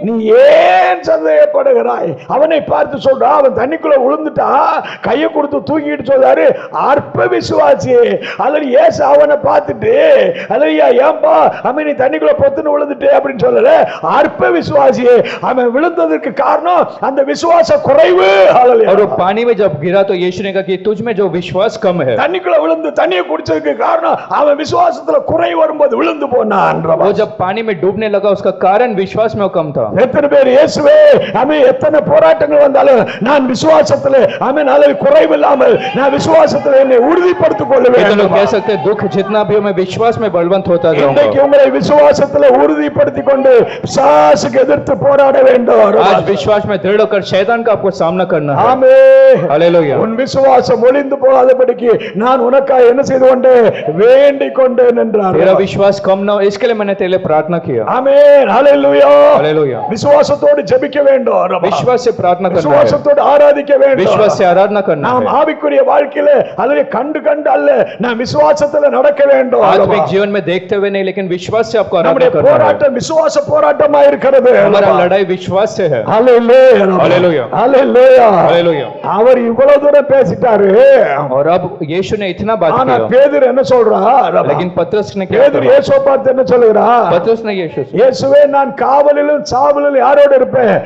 நீ ஏன் சந்தேகப்படுகிறாய்? அவனை பார்த்து சொல்றா, அவன் தண்ணிக்குள்ள விழுந்துட்டா, கையை கொடுத்து தூக்கிட்டு சொல்றாரு, அற்ப விசுவாசி. அல்லது ஏசு அவனை பார்த்துட்டு, அல்லையா ஏன்பா அவன் நீ தண்ணிக்குள்ள பொத்துன்னு விழுந்துட்டே அப்படின்னு சொல்லல, அற்ப விசுவாசி. அவன் விழுந்ததற்கு காரணம் அந்த விசுவாச குறைவு. और वो पानी में जब गिरा तो यीशु ने कहा कि तुझ में जो विश्वास कम है, தண்ணிக்குள்ள விழுந்து தண்ணியை குடிச்சதுக்கு காரணம் அவன் விசுவாசத்துல குறை வரும்போது விழுந்து போனான். वो जब पानी में डूबने लगा उसका कारण विश्वास में वो कम था। எத்தனை பேர் இயேசுவே ஆமென், எத்தனை போராட்டங்கள் வந்தாலும் நான் விசுவாசத்திலே ஆமென் அல்லது குறைவில்லாமல் நான் விசுவாசத்திலே என்னை உறுதிப்படுத்திக் கொள்ள कितने வேண்டும். लोग कह सकते हैं दुख जितना भी हो मैं विश्वास में बलवंत होता இன்றைக்கு जाऊंगा। உங்களை விசுவாசத்திலே உறுதிப்படுத்திக் கொண்டு பிசாசுக்கு எதிர்த்து போராட வேண்டும். आज विश्वास में दृढ़ होकर शैतान का आपको सामना करना है। ஆமென். हालेलुया। உன் விசுவாசம் ஒளிந்து போகாதபடிக்கு நான் உனக்காக என்ன செய்து கொண்டேன்? வேண்டிக் கொண்டேன் என்றார். तेरा विश्वास कम ना हो इसके लिए मैंने तेरे लिए प्रार्थना किया। ஆமென். ஹalleluya. हालेलुया। விசுவாசத்தோடு ஜெபிக்க வேண்டும். विश्वास से प्रार्थना करना है, விசுவாசத்தோடு ஆராதிக்க வேண்டும். विश्वास से आराधना करना நாம் है। ஆவிக்குரிய வாழ்க்கையில அல்லது கண்டு அல்ல, நாம் விசுவாசத்துல நடக்க வேண்டும். आत्मिक जीवन में देखते हुए नहीं लेकिन विश्वास से आपको आराधना நம்முடைய करना है। போராட்டம் விசுவாச போராட்டமா இருக்கிறது. हमारा लड़ाई विश्वास से है। ஹalleluya. हालेलुया। ஹalleluya. हालेलुया। அவர் இவ்வளவு தூரம் பேசிட்டாரு. और अब यीशु ने इतना बात ஆனா किया, பேதுரு என்ன சொல்றார்? लेकिन पतरस ने क्या பேதுரு कहा? இயேசுவை பார்த்து என்ன சொல்கிறார்? पतरस ने यीशु से, இயேசுவே நான் காவலிலும் சாவலிலும் யாரோடு இருப்பேன்?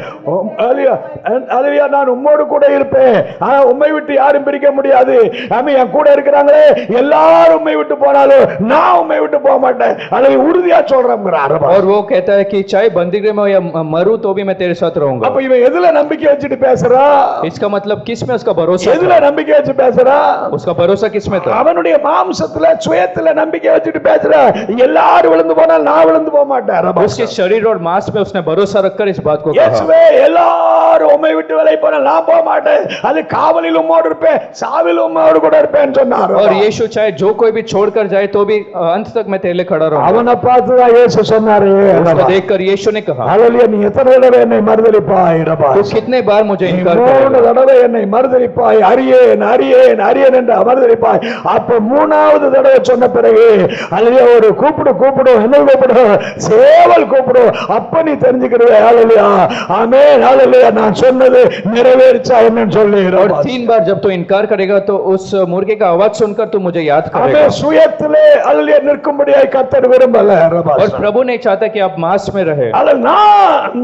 அல்லேலூயா, நான் உம்மோடு கூட இருப்பேன். ஆனா உம்மை விட்டு யாரும் பிரிக்க முடியாது. ஆமென். என் கூட இருக்கிறாங்களே எல்லாரும் உம்மை விட்டு போனாலும் நான் உம்மை விட்டு போக மாட்டேன். அல்லது உறுதியா சொல்றேன்ங்கறார். और वो कहता है कि चाहे बंदीगृह में हो या मरूं तो भी मैं तेरे साथ रहूंगा। அப்ப இவன் எதுல நம்பிக்கை வச்சிட்டு பேசுறா? इसका मतलब किस में उसका भरोसा எதுல था? நம்பிக்கை வச்சு பேசுறா? उसका भरोसा किस में था? அவனுடைய மாம்சத்துல சுயத்துல நம்பிக்கை வச்சிட்டு பேசுறா. எல்லாரும் விழுந்து போனால் நான் விழுந்து போக மாட்டேன். उसके शरीर और मांस में उसने भरोसा भरोसा रखकर इस बात को कहा। இயேசுவே எல்லாரும் உம்மை விட்டு விலகி போனால் நான் போக மாட்டேன், அது காவலில் உம்மோடு இருப்பேன், சாவில் உம்மோடு கூட இருப்பேன் சொன்னார். और यीशु चाहे जो कोई भी छोड़कर जाए तो भी अंत तक मैं तेरे लिए खड़ा रहूंगा। அவனை பார்த்து தான் இயேசு சொன்னாரு, उसको देखकर यीशु ने कहा, ஹalleluya, நீ எத்தனை தடவை என்னை மறுதலிப்பாய் ரபா, तू कितने बार मुझे इनकार மூணு करेगा? தடவை என்னை மறுதலிப்பாய், அரியேன் அரியேன் அரியேன் என்று மறுதலிப்பாய். அப்ப மூணாவது தடவை சொன்ன பிறகு ஹalleluya, ஒரு கூப்பிடு கூப்பிடு, என்ன கூப்பிடு, சேவல் கூப்பிடு, அப்ப நீ தெரிஞ்சுக்கிறவே. ஹalleluya, ஆமென், ஹalleluya, நான் சொன்னது நிறைவேறிச்சா என்னன்னு சொல்லி. और 3 बार जब तू इनकार करेगा तो उस मुर्गे का आवाज सुनकर तू मुझे याद करेगा। ஆமென், சுயத்திலே ஹalleluya நிற்கும்படியாய் கர்த்தர் விரும்பல ரபா. और प्रभु नहीं चाहता कि आप मांस में रहे, அல்ல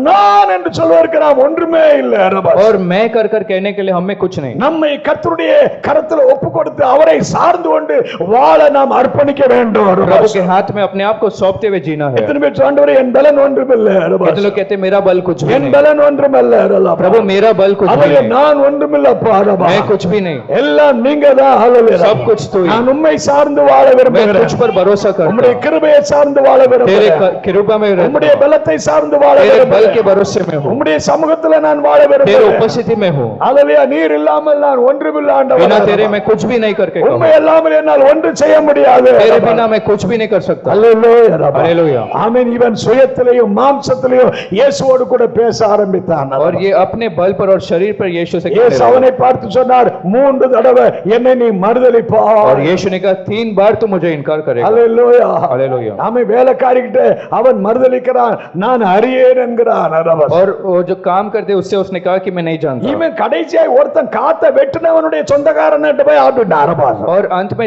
நான் என்று சொல்வதற்கு நாம் ஒன்றுமே இல்லை ரபா. और मैं कर कर कहने के लिए हमें कुछ नहीं। நம்மை கர்த்தருடைய கரத்தில் ஒப்பு கொடுத்து அவரை சார்ந்து கொண்டு வாழ நாம் அர்ப்பணிக்க வேண்டும் ரபா. प्रभु के हाथ में अपने आप को सौंपते हुए जीना है। எத்தனை பேர் ஆண்டவரே என் பலன் ஒன்றுமில்லை ரபா, कितने लोग कहते हैं मेरा बल कुछ भी என் नहीं। பலன் ஒன்றுமில்லை ரபா. प्रभु मेरा बल कुछ भी அல்லேலூயா, नहीं, நான் ஒன்றுமில்லப்பா ரபா, मैं कुछ भी नहीं, எல்லாம் நீங்க தான். ஹalleluya, सब कुछ तू ही। நான் உம்மை சார்ந்து வாழ मैं விரும்புகிறேன், तुझ पर भरोसा करता உம்முடைய हूं, கிருபையை சார்ந்து வாழ तेरे விரும்புகிறேன், किरुबा में रहता உம்முடைய हूं, பலத்தை சார்ந்து வாழ तेरे बल के விரும்புகிறேன், भरोसे में हूं, உம்முடைய சமூகத்துல நான் வாழ तेरे விரும்புகிறேன். उपस्थिति में हूं। ஹalleluya, நீர் இல்லாமல் நான் ஒன்றுமில்லை बिना ஆண்டவரே. तेरे मैं कुछ भी नहीं करके உம்மை कहूं, இல்லாமல் என்னால் ஒன்று செய்ய முடியாது. तेरे बिना मैं कुछ भी नहीं कर सकता। ஹalleluya ரபா. हालेलुया। ஆமென். இவன் சுயத்திலேயும் மாம்சத்திலேயும் இயேசுவோடு கூட பேச ஆரம்பித்தான். और ये अपने बल पर और शरीर पर यीशु से कहने இயேசு लगा। அவனை பார்த்து சொன்னார், 3 தடவை என்னை நீ மறுதலிப்பாய். और यीशु ने कहा 3 बार तू मुझे इनकार करेगा। ஹalleluya. हालेलुया। அவன் வேலைக்காரிகிட்ட அவன் மறுதலிக்கிறான், நான் அறியேன் என்கிறான் ரபா. और वो जो काम करते उससे उसने कहा कि मैं नहीं जानता। இவன் கடைசியாய் ஒருத்தன் காத்த வெட்டினவனுடைய சொந்தக்காரன்ட்ட போய் ஆடுனான் ரபா. और अंत में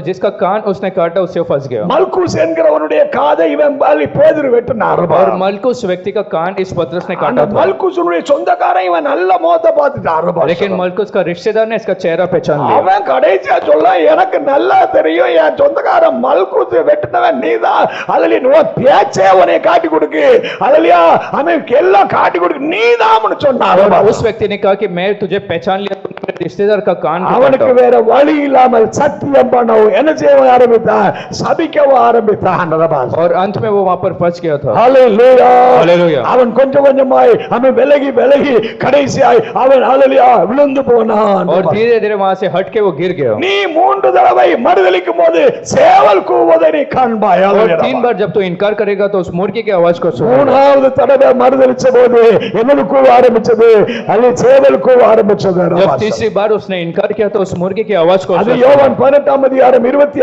जिसका कान उसने काटा उससे वो फंस गया। மல்குஸ் என்கிறவனுடைய காதை இவன் பேதுரு வெட்டினான் ரபா. और मलकुस व्यक्ति का कान इस पतरस ने அந்த काटा था, மல்குஸுடைய சொந்தக்காரன் இவன் நல்ல முகத்தை பார்த்துட்டான் ரபா. लेकिन मलकुस का रिश्तेदार ने इसका चेहरा पहचान लिया। அவன் கடைசியா சொல்ல, எனக்கு நல்லா தெரியும் என் சொந்தக்காரன் மல்குஸ் வெட்டினவன் நீதான், அதுல உன் பேச்சே உன்னை காட்டி கொடுக்கு, அதுலயா அவனுக்கு எல்லாம் காட்டி கொடுக்கு, நீதான் சொன்னான் और ரபா. उस व्यक्ति ने कहा कि मैं तुझे पहचान लिया, तूने मेरे रिश्तेदार का कान भी அவனுக்கு काटा। வேற வழி இல்லாமல் சத்தியம் பண்ணவும் என்ன செய்ய ஆரம்பித்தான், சபிக்கவும் ஆரம்பித்தான் ரபா. और अंत में वो वहां पर फंस गया था। ஹalleluya. ஹalleluya. அவன் கொஞ்சம் கொஞ்சமாய் அவன் விலகி விலகி கடைசியாய் அவன் ஹalleluya விழுந்து போனான். और धीरे धीरे वहां से हट के वो गिर गया। நீ 3 தடவை மறுதலிக்கும் போது சேவல் கூவுவதை நீ காண்பாய். और ஹalleluya. 3 बार जब तू इनकार करेगा तो उस मुर्गी की आवाज को सुनेगा। 3வது தடவை மறுதலிச்ச போது என்னது கூவ ஆரம்பிச்சது, அல்ல சேவல் கூவ ஆரம்பிச்சது जब ரபா. तीसरी बार उसने इनकार किया तो उस मुर्गी की आवाज को அது उसने யோவான் सुना। 18ஆம் அதிகாரம் 26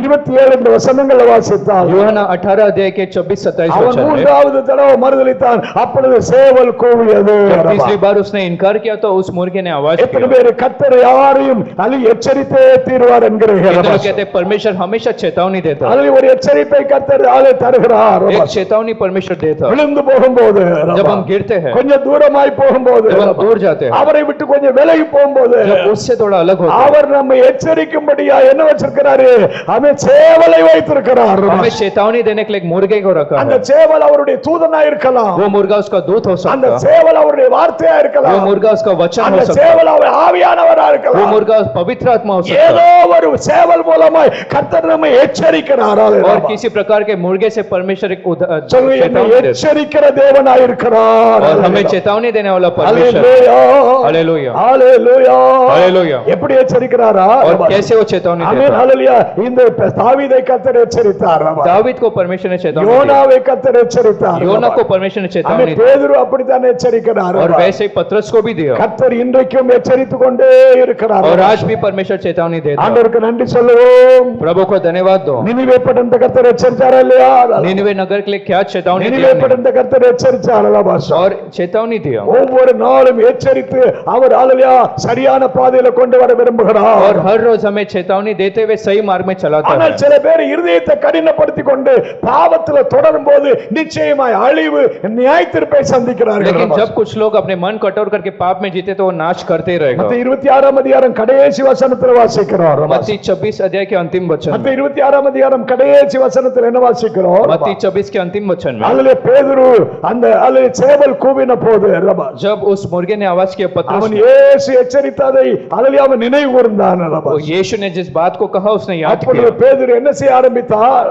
27 இந்த வசனங்களை வாசித்தால் यूहन्ना 18 अध्याय के 24 27 அவன் वचन में 3வது தடவை மறுதலித்தான், அப்பொழுது சேவல் கூவியது जब ரபா. तीसरी बार उसने इनकार किया तो उस मुर्गे ने आवाज எத்தனை किया। பேர் கர்த்தர் யாரையும் அது எச்சரித்தே தீர்வார் என்கிறீர்கள் कितने ரபா. लोग कहते हैं परमेश्वर हमेशा चेतावनी देता है। அதில் ஒரு எச்சரிப்பை கர்த்தர் ஆளை தருகிறார் ரபா. एक चेतावनी परमेश्वर देता है। விழுந்து போகும்போது जब ரபா. हम गिरते हैं, கொஞ்சம் தூரமாய் போகும்போது जब हम ரபா. दूर जाते हैं, அவரை விட்டு கொஞ்சம் விலகி போகும்போது जब उससे थोड़ा अलग होते हैं, அவர் நம்மை எச்சரிக்கும்படியா என்ன வச்சிருக்கிறாரு, அவன் சேவலை வைத்திருக்கிறார் ரபா. हमें चेतावनी देने के लिए एक मुर्गे को रखा அந்த है। சேவல் அவருடைய தூதனா இருக்கலாம், वो मुर्गा उसका दूत हो அந்த सकता है, சேவல் அவருடைய வார்த்தையா वो இருக்கலாம், मुर्गा उसका वचन அந்த हो सकता है, சேவல் அவர் ஆவியானவரா वो இருக்கலாம். मुर्गा पवित्र आत्मा हो सकता ஏதோ है, ஒரு சேவல் மூலமாய் கர்த்தர் நம்மை எச்சரிக்கிறார். और அல்லேலூயா. किसी प्रकार के मुर्गे से परमेश्वर एक சொல்லுங்க, என்னை चेतावनी देता है। எச்சரிக்கிற தேவனாய் இருக்கிறார். और हमें அல்லேலூயா. चेतावनी देने वाला परमेश्वर। அல்லேலூயா. हालेलुया। அல்லேலூயா. हालेलुया। எப்படி எச்சரிக்கிறாரா? और कैसे वो चेतावनी ஆமென். देता है? அல்லேலூயா. இந்த தாவீதை கர்த்தர் எச்சரித்தார். दावीद को परमेश्वर ने चेतावनी दी, யோனாவை கர்த்தர் எச்சரித்தார். योना को परमेश्वर ने चेतावनी ஆமென். दी, பேதுரு அப்படித்தான் எச்சரிக்கிறார். और वैसे ही पतरस को भी दिया, கர்த்தர் இன்றைக்கும் எச்சரித்துக் கொண்டே இருக்கிறார். और आज भी परमेश्वर चेतावनी देता है। ஆண்டவருக்கு நன்றி சொல்லுவோம். प्रभु को धन्यवाद दो। நினிவே பட்டணத்தை கர்த்தர் எச்சரித்தாரா இல்லையா? निनवे नगर के लिए क्या चेतावनी நினிவே दिया ने? பட்டணத்தை கர்த்தர் எச்சரித்தார். அல்லவா? और चेतावनी दिया, ஒவ்வொரு நாளும் எச்சரித்து அவர் அல்லேலூயா சரியான பாதையில கொண்டு வர और விரும்புகிறார். हर रोज हमें चेतावनी देते हुए सही मार्ग में चलाता ஆனால் है। சில பேர் இருதயத்தை கடினப்படுத்திக் கொண்டு பாவத்துல தொடரும் போது நிச்சயமாய் அழிவு நியாய தீர்ப்பை சந்திக்கிறார்கள். लेकिन जब कुछ लोग अपने मन कठोर करके पाप में जीते तो वो नाश करते ही रहेगा। மத்தேயு 26ஆம் அதிகாரம் கடைசி வசனத்தில் வாசிக்கிறோம். मत्ती 26 अध्याय के अंतिम वचन, மத்தேயு 26ஆம் அதிகாரம் கடைசி வசனத்தில் என்ன வாசிக்கிறோம்? मत्ती 26 के अंतिम वचन में, அதுல பேதுரு அந்த அதுல சேவல் கூவின போது ரபா, जब उस मुर्गे ने आवाज किया, அவன் पतरस இயேசு எச்சரித்ததை அதில் அவன் நினைவு கூர்ந்தான் அல்லவா? वो यीशु ने जिस बात को कहा उसने याद அப்பொழுது किया। பேதுரு என்ன செய்ய ஆரம்பித்தார்?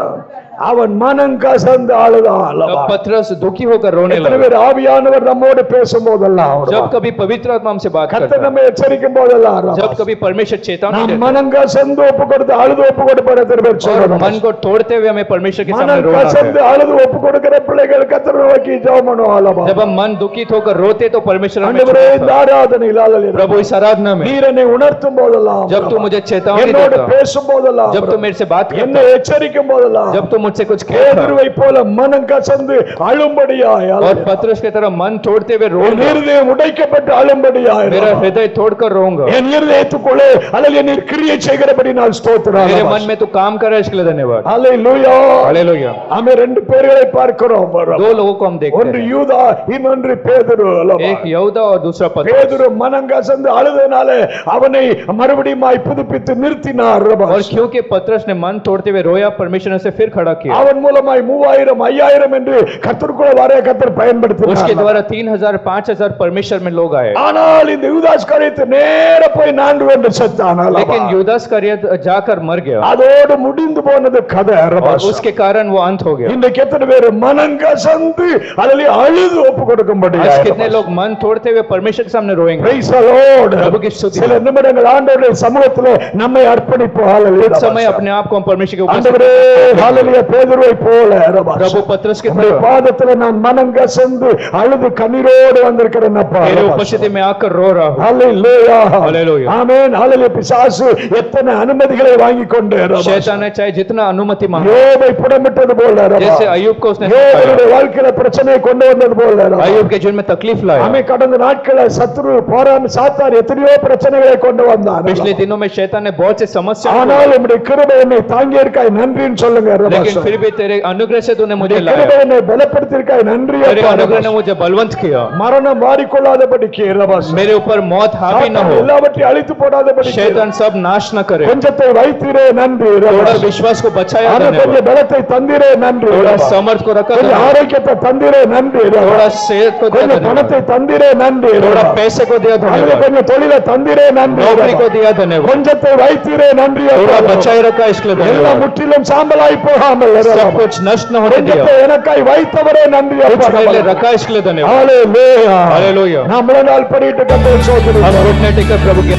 அவன் மனம் கசந்து அழுதான் அல்லவா? तब पतरस दुखी होकर रोने எத்தனை लगा। பேர் ஆவியானவர் நம்மோடு பேசும்போதெல்லாம் जब कभी पवित्र आत्मा हमसे बात கர்த்தர் करता நம்மை எச்சரிக்கும் போதெல்லாம் है, जब कभी परमेश्वर चेतावनी நாம் देता மனம் கசந்து ஒப்பு கொடுத்து அழுது ஒப்பு கொடுப்போம். எத்தனை பேர் है और சொல்றோம்? मन को तोड़ते हुए हमें परमेश्वर के सामने மனம் रोना கசந்து है। அழுது ஒப்பு கொடுக்கிற பிள்ளைகள் கர்த்தரை நோக்கி ஜெபம் பண்ணுவோம் அல்லவா? जब हम मन दुखित होकर रोते तो परमेश्वर हमें ஆண்டவரே, छुड़ाता இந்த है। ஆராதனையில் அல்லேலூயா. प्रभु इस आराधना में நீர் என்னை உணர்த்தும் போதெல்லாம், जब तू मुझे चेतावनी என்னோடு देता, பேசும் போதெல்லாம், जब तू मेरे से बात என்னை करता, எச்சரிக்கும் போதெல்லாம், जब तू मुझसे कुछ कहता பேதுருவை போல மனம் கசந்து அழும்படியாய் और அல்லேலூயா. पतरस की तरह मन तोड़ते हुए என் रोऊंगा, இருதயம் உடைக்கப்பட்டு அழும்படியாய் मेरा அல்லேலூயா. हृदय तोड़कर रोऊंगा। என் இருதயத்துக்குள்ளே அல்லேலூயா நீர் கிரியை செய்கிறபடி நான் ஸ்தோத்திரம். मेरे मन में तू काम कर रहा है, इसके लिए धन्यवाद। அல்லேலூயா. हालेलुया। ஆமென். ரெண்டு பேர்களை பார்க்கிறோம். दो लोगों को हम देखते ஒன்று हैं, யூதா, இன்னொன்று பேதுரு அல்லவா? एक यहूदा और दूसरा पतरस। பேதுரு மனம் கசந்து அழுதனால அவனை மறுபடியும் புதுப்பித்து நிறுத்தினார். और क्योंकि पतरस ने मन तोड़ते हुए रोया, परमेश्वर ने उसे फिर खड़ा किया। அவன் மூலமாய் 3000 5000 என்று கர்த்தருக்குள்ள வர கர்த்தர் उसके பயன்படுத்தினார். द्वारा 3000 5000 परमेश्वर में लोग आए। ஆனால் இந்த யூதாஸ் காரியத்தை நேர போய் நான்கு என்று செத்தான் அல்லவா? लेकिन यूदास करियत जाकर मर गया அதோடு முடிந்து போனது கதை. और उसके कारण वो अंत हो गया। இன்றைக்கு எத்தனை பேர் மனம் கசந்து அதிலே அழுது ஒப்பு கொடுக்கும்படி आज कितने लोग मन तोड़ते हुए परमेश्वर के सामने रोएंगे। Praise the Lord. प्रभु की स्तुति। சில நிமிடங்கள் ஆண்டவருடைய சமூகத்திலே நம்மை அர்ப்பணிப்போம். ஹalleluya. कुछ समय अपने आप को हम परमेश्वर के ऊपर ஆண்டவரே, ஹalleluya, பேதுருவை போல प्रभु पतरस की உம்முடைய तरह பாதத்திலே நான் மனம் கசந்து அழுது கண்ணீரோடு வந்திருக்கிறேன் அப்பா. तेरे उपस्थिति में आकर रो रहा हूँ। ஹalleluya. Hallelujah. ஆமென். ஹalleluya. பிசாசு எத்தனை அனுமதிகளை வாங்கி கொண்டு शैतान ने चाहे जितना अनुमति मांगा, யோபை புடமிட்டது போல जैसे अय्यूब को उसने யோபுடைய வாழ்க்கையில பிரச்சனையை கொண்டு வந்தது போல अय्यूब के जीवन में तकलीफ लाया। ஆமென். கடந்த நாட்கள சத்துரு போரான் சாத்தான் எத்தனையோ பிரச்சனைகளை கொண்டு வந்தான். पिछले दिनों में शैतान ने बहुत से समस्या, ஆனால் உம்முடைய கிருபை என்னை தாங்கி இருக்காய் நன்றின்னு சொல்லுங்க. लेकिन फिर भी तेरे अनुग्रह से तूने मुझे கிருபை लाया। என்னை பலப்படுத்தியிருக்காய் நன்றி तेरे அப்பா. अनुग्रह ने मुझे बलवंत किया। மரணம் மாறிக்கொள்ளாதபடிக்கு ரபாஸ். मेरे ऊपर मौत हावी न हो, எல்லாவற்றையும் அழித்து போடாதபடிக்கு शैतान सब नाश न करे। கொஞ்சத்தை வைத்திரே நன்றி थोड़ा ரபாஸ். विश्वास को बचाया, கொஞ்சம் धन्यवाद। பலத்தை தந்திரே நன்றி थोड़ा ரபாஸ். समर्थ को रखा, கொஞ்சம் धन्यवाद। ஆரோக்கியத்தை தந்திரே நன்றி थोड़ा ரபாஸ். सेहत को दिया, கொஞ்சம் धन्यवाद। பணத்தை தந்திரே நன்றி थोड़ा ரபாஸ். पैसे को दिया, அதுல धन्यवाद। கொஞ்சம் தொழிலை தந்திரே நன்றி नौकरी को ரபாஸ். दिया, धन्यवाद। கொஞ்சத்தை வைத்திரே நன்றி थोड़ा அப்பா. बचाए रखा, इसके लिए எல்லாம் धन्यवाद। முற்றிலும் சாம்பலாய் போகாமல் सब ரபாஸ். कुछ नष्ट न होने दिया, கொஞ்சத்தை எனக்காய் வைத்தவரே நன்றி कुछ அப்பா. मेरे लिए रखा, इसके लिए धन्यवाद। ஹalleluya. हालेलुया। நாம் முழங்கால் படிட்டு கர்த்தரை हम சோதரிக்கிறோம். घुटने टेकर प्रभु के